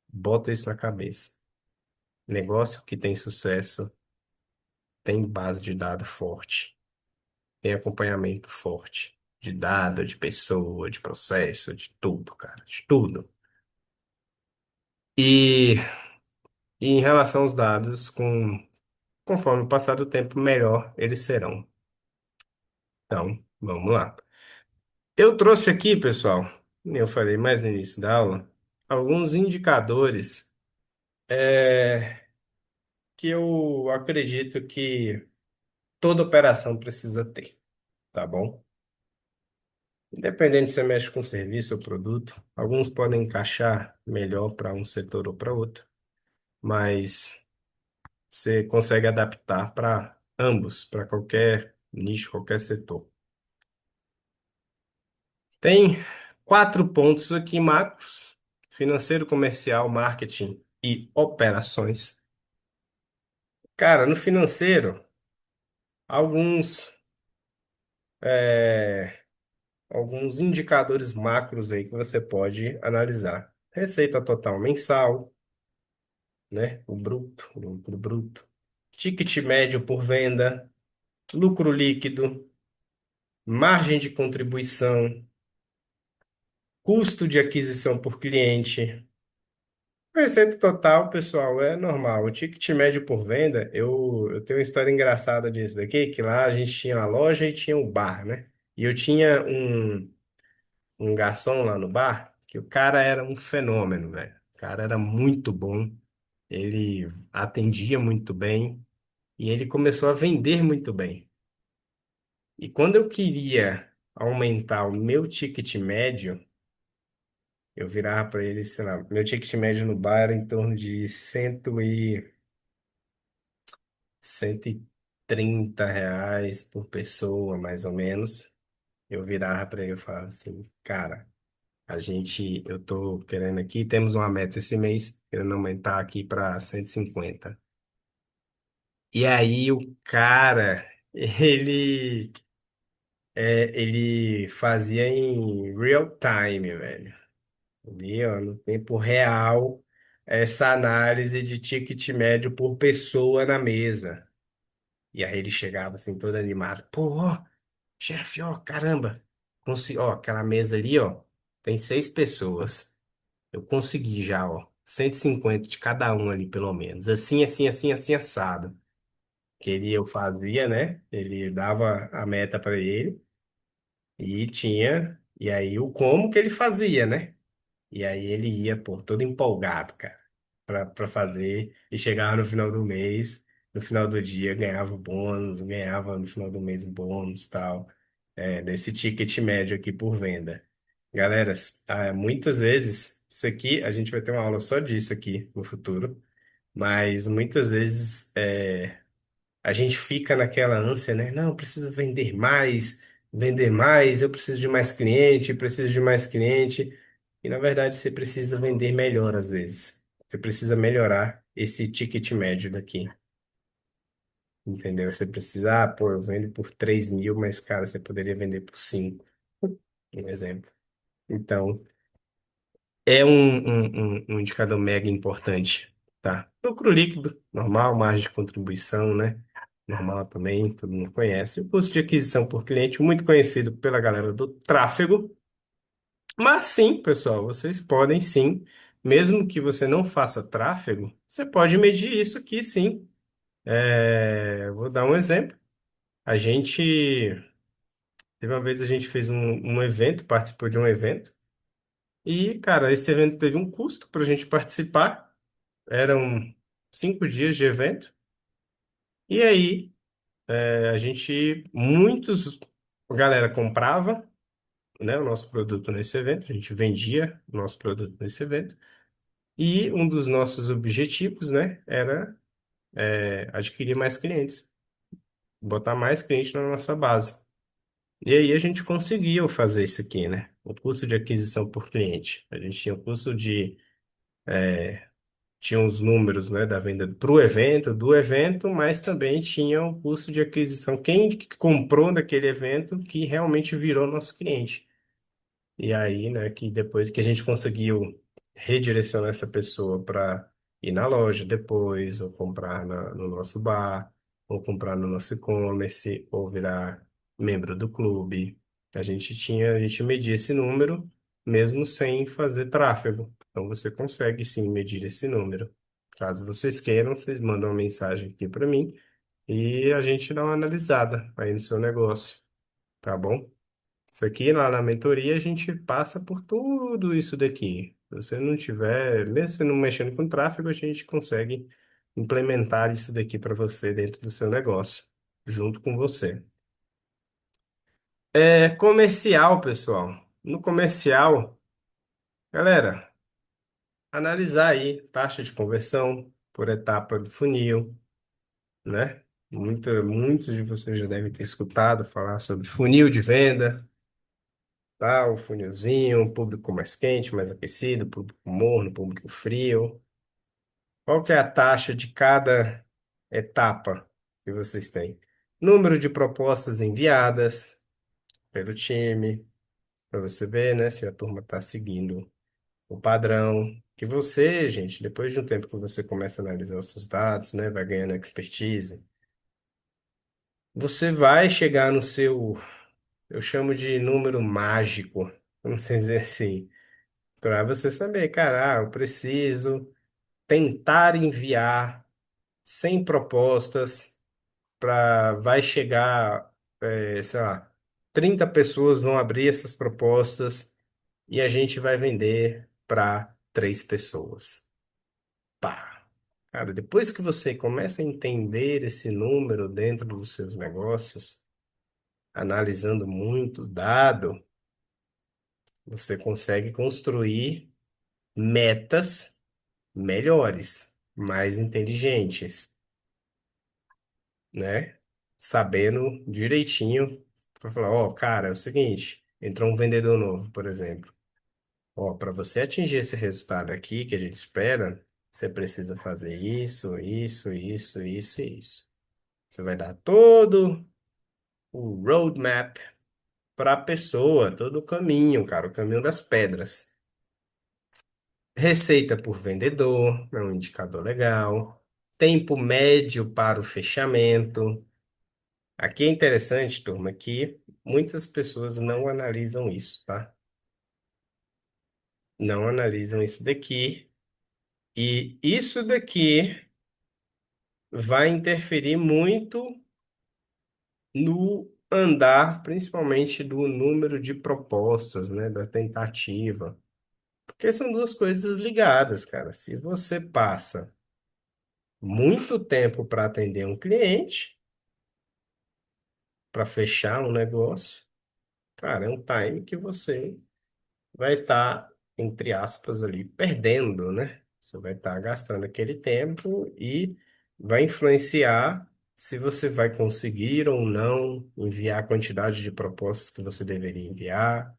Bota isso na cabeça. Negócio que tem sucesso tem base de dados forte, tem acompanhamento forte de dado, de pessoa, de processo, de tudo, cara, de tudo. E, e em relação aos dados, conforme o passar do tempo, melhor eles serão. Então, vamos lá. Eu trouxe aqui, pessoal, eu falei mais no início da aula, alguns indicadores que eu acredito que toda operação precisa ter, tá bom? Independente se você mexe com serviço ou produto, alguns podem encaixar melhor para um setor ou para outro, mas você consegue adaptar para ambos, para qualquer nicho, qualquer setor. Tem 4 pontos aqui macros: financeiro, comercial, marketing e operações. Cara, no financeiro, alguns, é, alguns indicadores macros aí que você pode analisar. Receita total mensal, né? O lucro bruto. Ticket médio por venda, lucro líquido, margem de contribuição, custo de aquisição por cliente. Receita total, pessoal, é normal. O ticket médio por venda, eu tenho uma história engraçada disso daqui, que lá a gente tinha a loja e tinha o bar, né? E eu tinha um garçom lá no bar, que o cara era um fenômeno, velho. O cara era muito bom, ele atendia muito bem e ele começou a vender muito bem. E quando eu queria aumentar o meu ticket médio, eu virava para ele, sei lá, meu ticket médio no bar era em torno de 130 reais por pessoa, mais ou menos. Eu virava para ele e falava assim, cara, eu tô querendo aqui, temos uma meta esse mês, querendo aumentar aqui para 150. E aí o cara, ele fazia em real time, velho. Ali, ó, no tempo real, essa análise de ticket médio por pessoa na mesa. E aí ele chegava assim todo animado. Pô, ó, chefe, ó, caramba. Ó, aquela mesa ali, ó, tem 6 pessoas. Eu consegui já, ó, 150 de cada um ali, pelo menos. Assim, assim, assim, assim, assado. Eu fazia, né? Ele dava a meta para ele e tinha. E aí o como que ele fazia, né? E aí ele ia, pô, todo empolgado, cara, pra fazer. E chegava no final do mês, no final do dia, ganhava o bônus, ganhava no final do mês o bônus e tal. Desse ticket médio aqui por venda. Galera, muitas vezes, isso aqui, a gente vai ter uma aula só disso aqui no futuro, mas muitas vezes a gente fica naquela ânsia, né? Não, eu preciso vender mais, eu preciso de mais cliente, preciso de mais cliente. E na verdade você precisa vender melhor às vezes. Você precisa melhorar esse ticket médio daqui. Entendeu? Você precisa, pô, eu vendo por 3.000, mas cara, você poderia vender por 5, um exemplo. Então, é um indicador mega importante, tá? Lucro líquido, normal, margem de contribuição, né? Normal também, todo mundo conhece. O custo de aquisição por cliente, muito conhecido pela galera do tráfego. Mas sim, pessoal, vocês podem sim, mesmo que você não faça tráfego, você pode medir isso aqui sim. Vou dar um exemplo. A gente, teve uma vez a gente fez um evento, participou de um evento, e, cara, esse evento teve um custo para a gente participar. Eram 5 dias de evento. E aí, a gente, a galera comprava, né, o nosso produto nesse evento, a gente vendia o nosso produto nesse evento. E um dos nossos objetivos, né, era adquirir mais clientes, botar mais clientes na nossa base. E aí a gente conseguiu fazer isso aqui, né? O custo de aquisição por cliente. A gente tinha o custo de tinha os números, né, da venda para o evento, do evento, mas também tinha o custo de aquisição. Quem que comprou naquele evento que realmente virou nosso cliente. E aí, né, que depois que a gente conseguiu redirecionar essa pessoa para ir na loja depois, ou comprar no nosso bar, ou comprar no nosso e-commerce, ou virar membro do clube, a gente media esse número mesmo sem fazer tráfego. Então você consegue sim medir esse número. Caso vocês queiram, vocês mandam uma mensagem aqui para mim e a gente dá uma analisada aí no seu negócio, tá bom? Isso aqui lá na mentoria a gente passa por tudo isso daqui. Se você não tiver, mesmo você não mexendo com tráfego, a gente consegue implementar isso daqui para você dentro do seu negócio, junto com você. É comercial, pessoal. No comercial, galera, analisar aí taxa de conversão por etapa do funil, né? Muitos de vocês já devem ter escutado falar sobre funil de venda. Tá, o funilzinho, público mais quente, mais aquecido, público morno, público frio. Qual que é a taxa de cada etapa que vocês têm? Número de propostas enviadas pelo time, para você ver, né, se a turma está seguindo o padrão. Que você, gente, depois de um tempo que você começa a analisar os seus dados, né, vai ganhando expertise, você vai chegar no seu, eu chamo de número mágico, vamos dizer assim. Para você saber, cara, eu preciso tentar enviar 100 propostas para vai chegar, sei lá, 30 pessoas vão abrir essas propostas e a gente vai vender para 3 pessoas. Pá. Cara, depois que você começa a entender esse número dentro dos seus negócios, analisando muito dado, você consegue construir metas melhores, mais inteligentes, né? Sabendo direitinho para falar, ó, cara, é o seguinte, entrou um vendedor novo, por exemplo. Ó, para você atingir esse resultado aqui que a gente espera, você precisa fazer isso, isso, isso, isso e isso. Você vai dar todo o roadmap para a pessoa, todo o caminho, cara, o caminho das pedras. Receita por vendedor, é um indicador legal. Tempo médio para o fechamento. Aqui é interessante, turma, que muitas pessoas não analisam isso, tá? Não analisam isso daqui. E isso daqui vai interferir muito no andar, principalmente do número de propostas, né? Da tentativa. Porque são duas coisas ligadas, cara. Se você passa muito tempo para atender um cliente, para fechar um negócio, cara, é um time que você vai estar, entre aspas, ali, perdendo, né? Você vai estar gastando aquele tempo e vai influenciar se você vai conseguir ou não enviar a quantidade de propostas que você deveria enviar.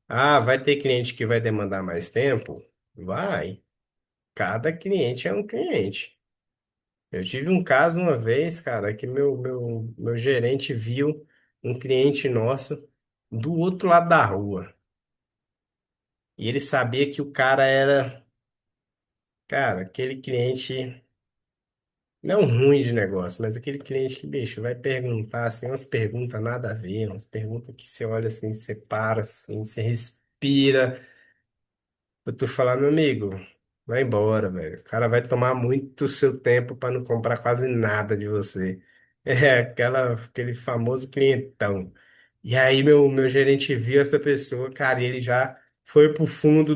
Ah, vai ter cliente que vai demandar mais tempo? Vai. Cada cliente é um cliente. Eu tive um caso uma vez, cara, que meu gerente viu um cliente nosso do outro lado da rua. E ele sabia que o cara era, cara, aquele cliente, não ruim de negócio, mas aquele cliente que, bicho, vai perguntar, assim, umas perguntas nada a ver, umas perguntas que você olha assim, você para, assim, você respira. Pra tu falar, meu amigo, vai embora, velho. O cara vai tomar muito seu tempo para não comprar quase nada de você. É aquele famoso clientão. E aí, meu gerente viu essa pessoa, cara, e ele já foi pro fundo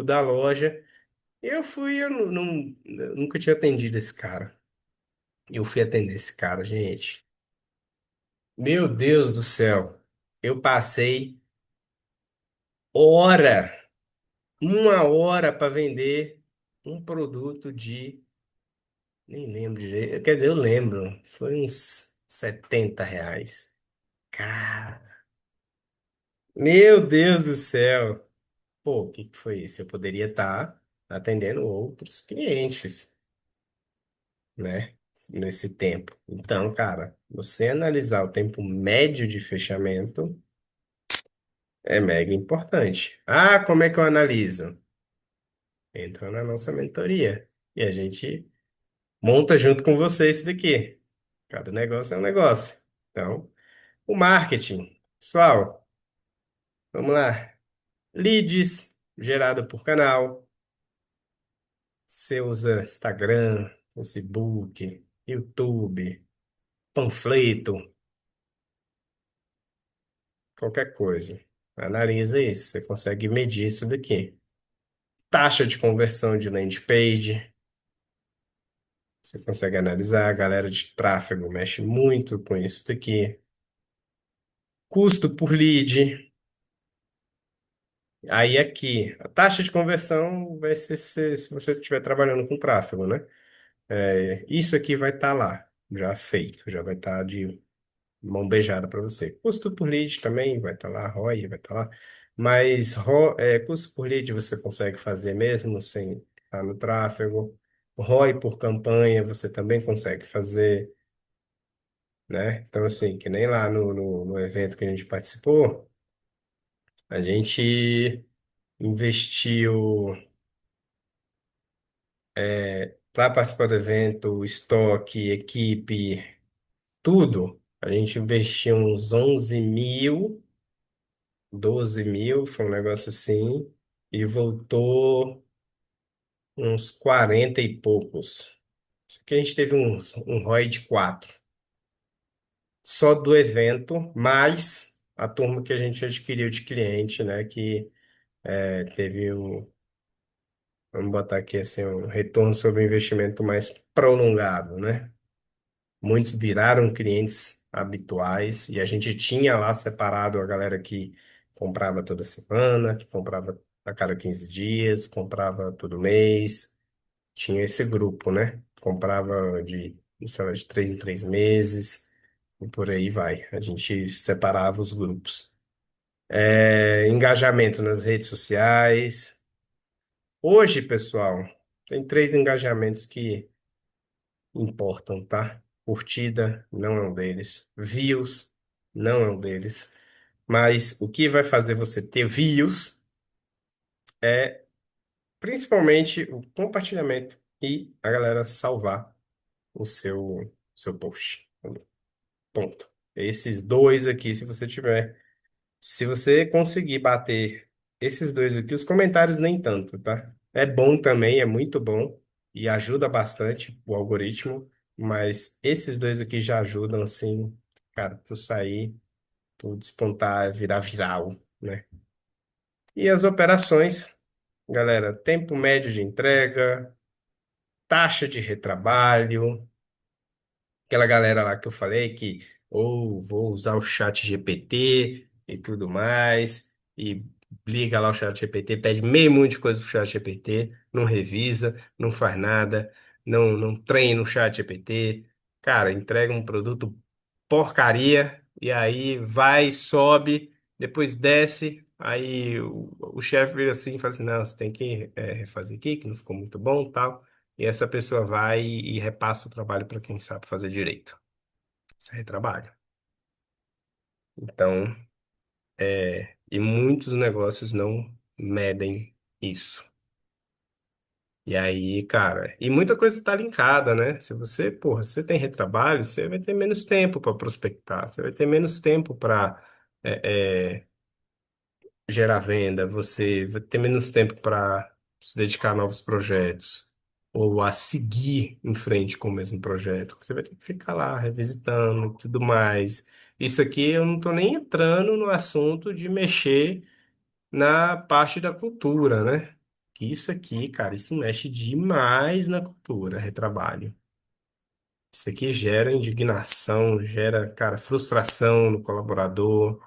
da loja. Eu eu nunca tinha atendido esse cara. Eu fui atender esse cara, gente. Meu Deus do céu. Eu passei. hora, uma hora para vender um produto de, nem lembro direito, quer dizer, eu lembro, foi uns R$ 70. Cara, meu Deus do céu. Pô, o que que foi isso? Eu poderia estar atendendo outros clientes, né? Nesse tempo. Então, cara, você analisar o tempo médio de fechamento é mega importante. Ah, como é que eu analiso? Entra na nossa mentoria e a gente monta junto com você isso daqui. Cada negócio é um negócio. Então, o marketing. Pessoal, vamos lá. Leads gerado por canal. Você usa Instagram, Facebook, YouTube, panfleto, qualquer coisa. Analisa isso, você consegue medir isso daqui. Taxa de conversão de landing page, você consegue analisar. A galera de tráfego mexe muito com isso daqui. Custo por lead. Aí aqui, a taxa de conversão vai ser se você estiver trabalhando com tráfego, né? Isso aqui vai estar lá, já feito, já vai estar de mão beijada para você. Custo por lead também vai estar lá, ROI vai estar lá. Mas custo por lead você consegue fazer mesmo sem estar no tráfego. ROI por campanha você também consegue fazer, né? Então, assim, que nem lá no evento que a gente participou, a gente investiu para participar do evento, estoque, equipe, tudo. A gente investiu uns 11.000, 12.000, foi um negócio assim, e voltou uns 40 e poucos. Isso aqui a gente teve um ROI de 4 só do evento, mais a turma que a gente adquiriu de cliente, né? Que teve vamos botar aqui assim, um retorno sobre o investimento mais prolongado, né? Muitos viraram clientes habituais e a gente tinha lá separado a galera que comprava toda semana, que comprava a cada 15 dias, comprava todo mês. Tinha esse grupo, né? Comprava sei lá, de 3 em 3 meses e por aí vai. A gente separava os grupos. Engajamento nas redes sociais. Hoje, pessoal, tem 3 engajamentos que importam, tá? Curtida não é um deles. Views não é um deles. Mas o que vai fazer você ter views é principalmente o compartilhamento e a galera salvar o seu post. Ponto. Esses dois aqui, se você tiver. Se você conseguir bater esses dois aqui, os comentários nem tanto, tá? É bom também, é muito bom e ajuda bastante o algoritmo, mas esses dois aqui já ajudam, assim, cara, tu sair, tu despontar, virar viral, né? E as operações, galera, tempo médio de entrega, taxa de retrabalho, aquela galera lá que eu falei que ou vou usar o chat GPT e tudo mais, e liga lá o chat GPT, pede meio monte de coisa pro chat GPT, não revisa, não faz nada, não treina o chat GPT, cara, entrega um produto porcaria, e aí vai, sobe, depois desce, aí o chefe vira assim e fala assim, não, você tem que refazer aqui, que não ficou muito bom, tal. E essa pessoa vai e repassa o trabalho para quem sabe fazer direito. Isso é retrabalho. Então, e muitos negócios não medem isso. E aí, cara, e muita coisa está linkada, né? Se você, porra, se você tem retrabalho, você vai ter menos tempo para prospectar, você vai ter menos tempo para gerar venda, você vai ter menos tempo para se dedicar a novos projetos ou a seguir em frente com o mesmo projeto. Você vai ter que ficar lá revisitando e tudo mais. Isso aqui eu não estou nem entrando no assunto de mexer na parte da cultura, né? Isso aqui, cara, isso mexe demais na cultura, retrabalho. Isso aqui gera indignação, gera, cara, frustração no colaborador.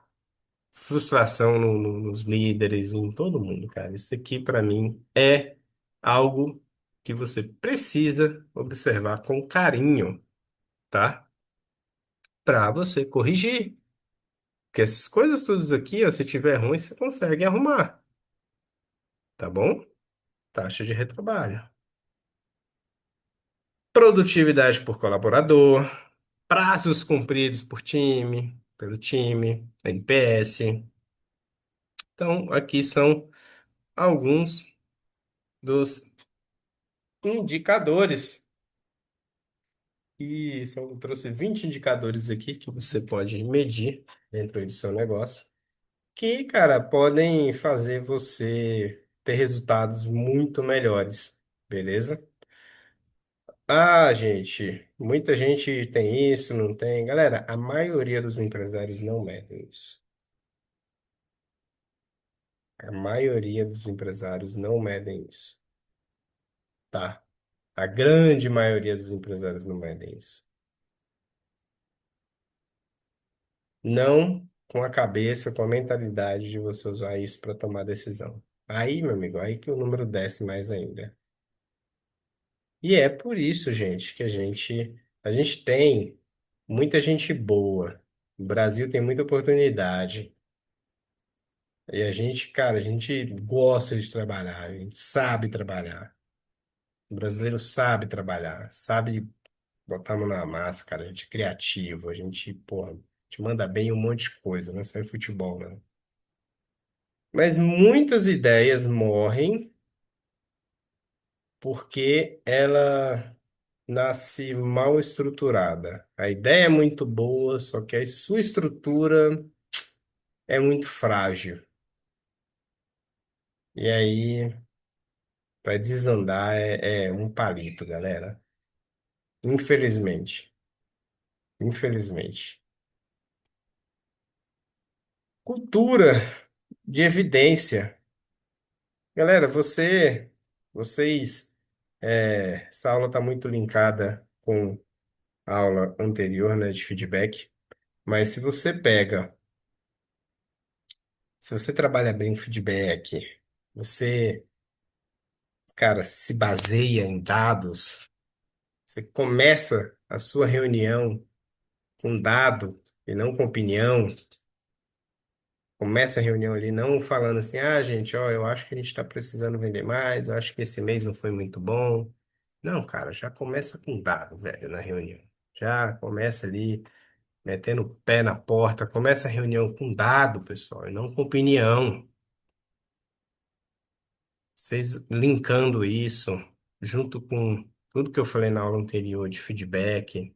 frustração nos líderes, em todo mundo, cara. Isso aqui, para mim, é algo que você precisa observar com carinho, tá? Para você corrigir. Porque essas coisas todas aqui, ó, se tiver ruim, você consegue arrumar, tá bom? Taxa de retrabalho. Produtividade por colaborador, prazos cumpridos por time, pelo time, NPS. Então, aqui são alguns dos indicadores. E são, eu trouxe 20 indicadores aqui que você pode medir dentro aí do seu negócio, que, cara, podem fazer você ter resultados muito melhores, beleza? Ah, gente, muita gente tem isso, não tem. Galera, a maioria dos empresários não medem isso. A maioria dos empresários não medem isso, tá? A grande maioria dos empresários não medem isso. Não com a cabeça, com a mentalidade de você usar isso para tomar decisão. Aí, meu amigo, aí que o número desce mais ainda. E é por isso, gente, que a gente tem muita gente boa. O Brasil tem muita oportunidade. E a gente, cara, a gente gosta de trabalhar, a gente sabe trabalhar. O brasileiro sabe trabalhar, sabe botar a mão na massa, cara. A gente é criativo, a gente, porra, a gente manda bem em um monte de coisa, não é só em futebol, né? Mas muitas ideias morrem porque ela nasce mal estruturada. A ideia é muito boa, só que a sua estrutura é muito frágil. E aí, para desandar é um palito, galera. Infelizmente. Infelizmente. Cultura de evidência. Galera, vocês, essa aula está muito linkada com a aula anterior, né, de feedback. Mas se você trabalha bem o feedback, você, cara, se baseia em dados, você começa a sua reunião com dado e não com opinião, começa a reunião ali não falando assim, ah, gente, ó, eu acho que a gente está precisando vender mais, eu acho que esse mês não foi muito bom. Não, cara, já começa com dado, velho, na reunião. Já começa ali metendo o pé na porta, começa a reunião com dado, pessoal, e não com opinião. Vocês linkando isso junto com tudo que eu falei na aula anterior de feedback,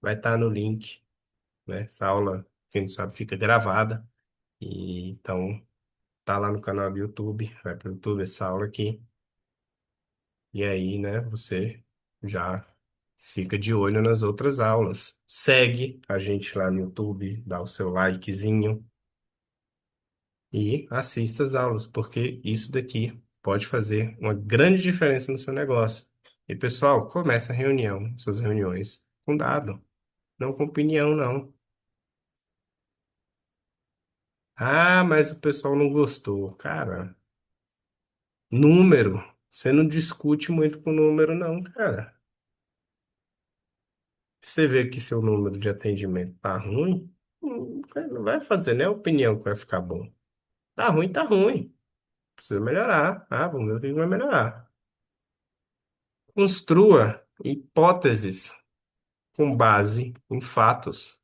vai estar no link, né? Essa aula, quem não sabe, fica gravada. E então tá lá no canal do YouTube, vai para o YouTube essa aula aqui. E aí, né, você já fica de olho nas outras aulas. Segue a gente lá no YouTube, dá o seu likezinho e assista as aulas, porque isso daqui pode fazer uma grande diferença no seu negócio. E pessoal, começa a reunião, suas reuniões com dado, não com opinião, não. Ah, mas o pessoal não gostou. Cara, número. Você não discute muito com número, não, cara. Você vê que seu número de atendimento tá ruim, não vai fazer, né? A opinião que vai ficar bom. Tá ruim, tá ruim. Precisa melhorar. Ah, vamos ver o que vai melhorar. Construa hipóteses com base em fatos.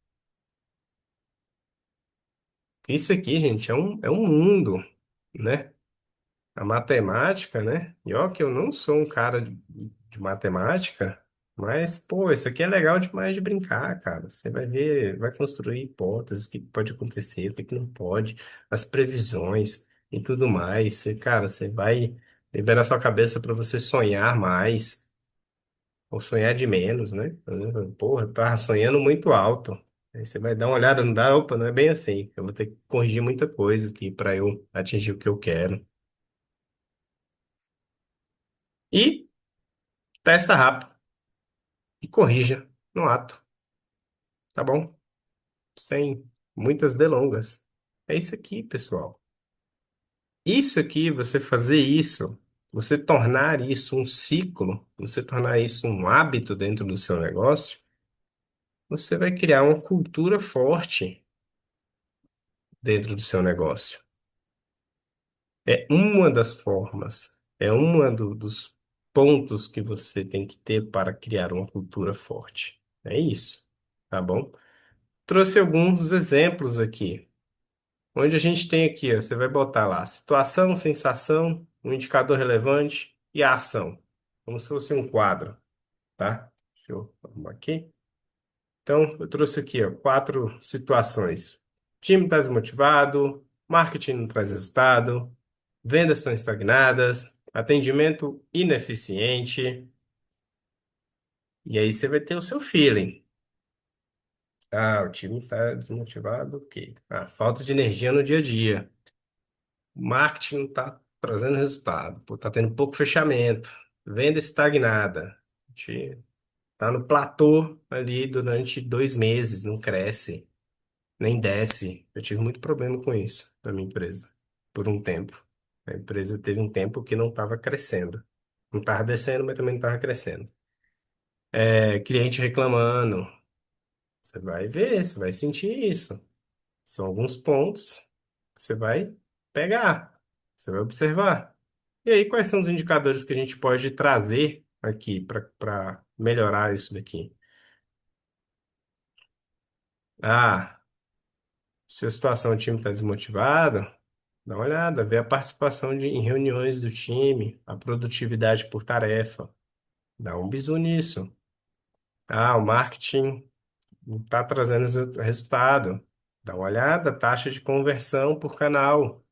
Isso aqui, gente, é um mundo, né? A matemática, né? E ó, que eu não sou um cara de matemática, mas, pô, isso aqui é legal demais de brincar, cara. Você vai ver, vai construir hipóteses, o que pode acontecer, o que que não pode, as previsões e tudo mais. Você, cara, você vai liberar sua cabeça para você sonhar mais, ou sonhar de menos, né? Porra, eu tava sonhando muito alto. Aí você vai dar uma olhada, não dá, opa, não é bem assim. Eu vou ter que corrigir muita coisa aqui para eu atingir o que eu quero. E testa rápido e corrija no ato, tá bom? Sem muitas delongas. É isso aqui, pessoal. Isso aqui, você fazer isso, você tornar isso um ciclo, você tornar isso um hábito dentro do seu negócio, você vai criar uma cultura forte dentro do seu negócio. É uma das formas, é dos pontos que você tem que ter para criar uma cultura forte. É isso, tá bom? Trouxe alguns exemplos aqui. Onde a gente tem aqui, ó, você vai botar lá situação, sensação, um indicador relevante e a ação. Como se fosse um quadro, tá? Deixa eu arrumar aqui. Então, eu trouxe aqui, ó, quatro situações. O time está desmotivado, marketing não traz resultado, vendas estão estagnadas, atendimento ineficiente. E aí você vai ter o seu feeling. Ah, o time está desmotivado, ok. Ah, falta de energia no dia a dia. O marketing não está trazendo resultado, pô, tá tendo pouco fechamento, venda estagnada. A gente tá no platô ali durante 2 meses, não cresce, nem desce. Eu tive muito problema com isso na minha empresa, por um tempo. A empresa teve um tempo que não estava crescendo. Não estava descendo, mas também não estava crescendo. É, cliente reclamando. Você vai ver, você vai sentir isso. São alguns pontos que você vai pegar, você vai observar. E aí, quais são os indicadores que a gente pode trazer aqui para melhorar isso daqui? Ah, se a situação do time está desmotivado, dá uma olhada, vê a participação em reuniões do time, a produtividade por tarefa, dá um bisu nisso. Ah, o marketing não está trazendo resultado. Dá uma olhada, taxa de conversão por canal.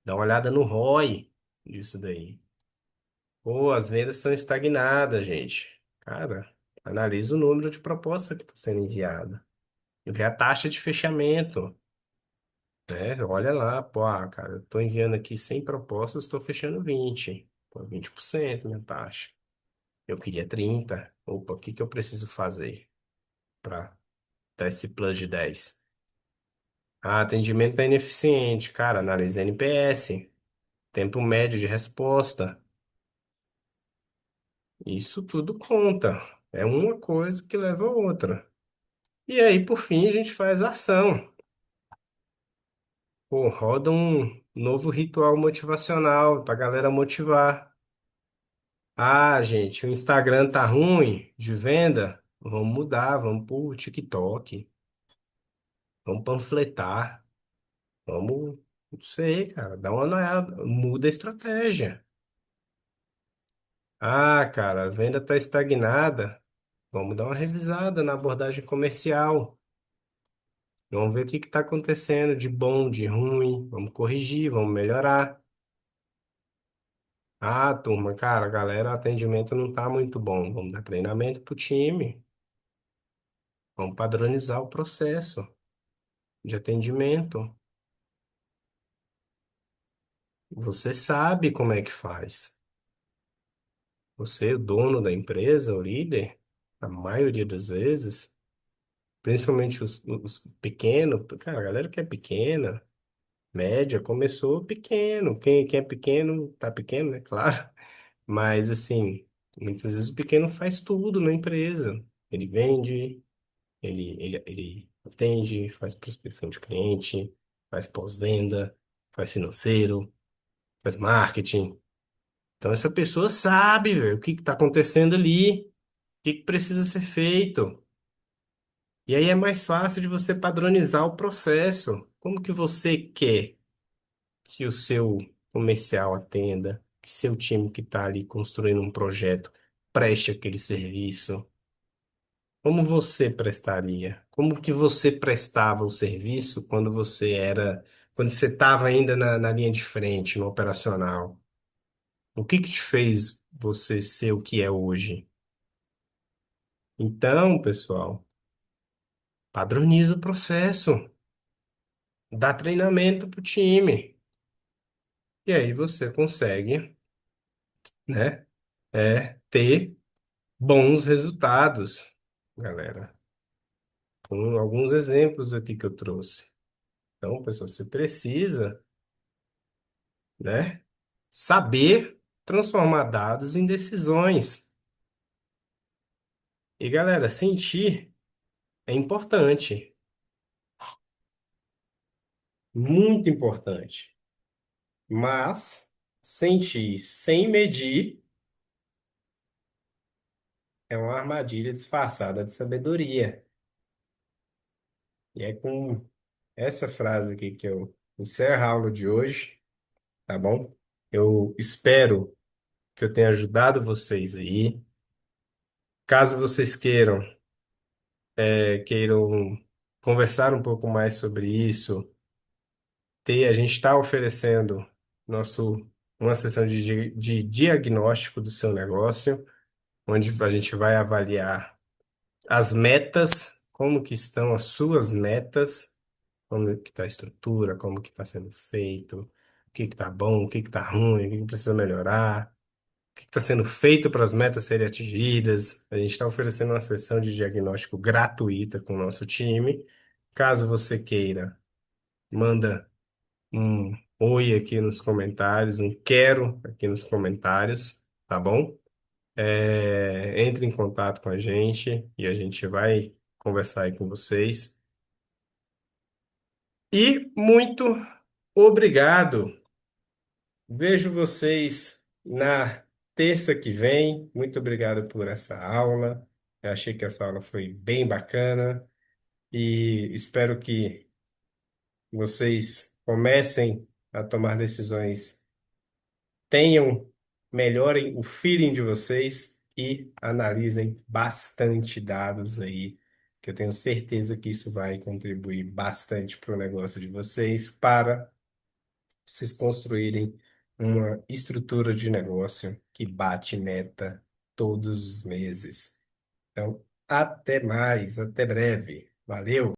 Dá uma olhada no ROI disso daí. Pô, as vendas estão estagnadas, gente. Cara, analisa o número de propostas que está sendo enviada. E vê a taxa de fechamento, né? Olha lá, pô, cara, eu tô enviando aqui 100 propostas, estou fechando 20. Pô, 20% minha taxa. Eu queria 30. Opa, o que que eu preciso fazer para dar esse plus de 10? Ah, atendimento é ineficiente. Cara, analisa NPS, tempo médio de resposta. Isso tudo conta. É uma coisa que leva a outra. E aí, por fim, a gente faz a ação. Pô, roda um novo ritual motivacional pra galera motivar. Ah, gente, o Instagram tá ruim de venda? Vamos mudar, vamos pro TikTok, vamos panfletar, vamos, não sei, cara, dá uma olhada, muda a estratégia. Ah, cara, a venda tá estagnada, vamos dar uma revisada na abordagem comercial. Vamos ver o que está acontecendo de bom, de ruim. Vamos corrigir, vamos melhorar. Ah, turma, cara, galera, o atendimento não tá muito bom. Vamos dar treinamento pro time. Vamos padronizar o processo de atendimento. Você sabe como é que faz. Você, o dono da empresa, o líder, a maioria das vezes, principalmente os pequenos, cara, a galera que é pequena, média, começou pequeno. Quem é pequeno, tá pequeno, né? Claro. Mas, assim, muitas vezes o pequeno faz tudo na empresa. Ele vende, ele atende, faz prospecção de cliente, faz pós-venda, faz financeiro, faz marketing. Então, essa pessoa sabe, velho, o que está acontecendo ali, o que que precisa ser feito. E aí é mais fácil de você padronizar o processo. Como que você quer que o seu comercial atenda, que seu time que está ali construindo um projeto preste aquele serviço? Como você prestaria? Como que você prestava o serviço quando você estava ainda na linha de frente, no operacional? O que que te fez você ser o que é hoje? Então, pessoal, padroniza o processo, dá treinamento para o time, e aí você consegue, né, ter bons resultados, galera. Com alguns exemplos aqui que eu trouxe. Então, pessoal, você precisa, né, saber transformar dados em decisões. E, galera, sentir é importante, muito importante. Mas sentir sem medir é uma armadilha disfarçada de sabedoria. E é com essa frase aqui que eu encerro a aula de hoje, tá bom? Eu espero que eu tenha ajudado vocês aí. Caso vocês queiram conversar um pouco mais sobre isso, a gente está oferecendo uma sessão de diagnóstico do seu negócio, onde a gente vai avaliar as metas, como que estão as suas metas, como que está a estrutura, como que está sendo feito, o que que está bom, o que que está ruim, o que que precisa melhorar, o que está sendo feito para as metas serem atingidas. A gente está oferecendo uma sessão de diagnóstico gratuita com o nosso time. Caso você queira, manda um oi aqui nos comentários, um quero aqui nos comentários, tá bom? Entre em contato com a gente e a gente vai conversar aí com vocês. E muito obrigado. Vejo vocês na terça que vem. Muito obrigado por essa aula. Eu achei que essa aula foi bem bacana e espero que vocês comecem a tomar decisões, tenham, melhorem o feeling de vocês e analisem bastante dados aí, que eu tenho certeza que isso vai contribuir bastante para o negócio de vocês, para vocês construírem uma estrutura de negócio que bate meta todos os meses. Então, até mais, até breve. Valeu!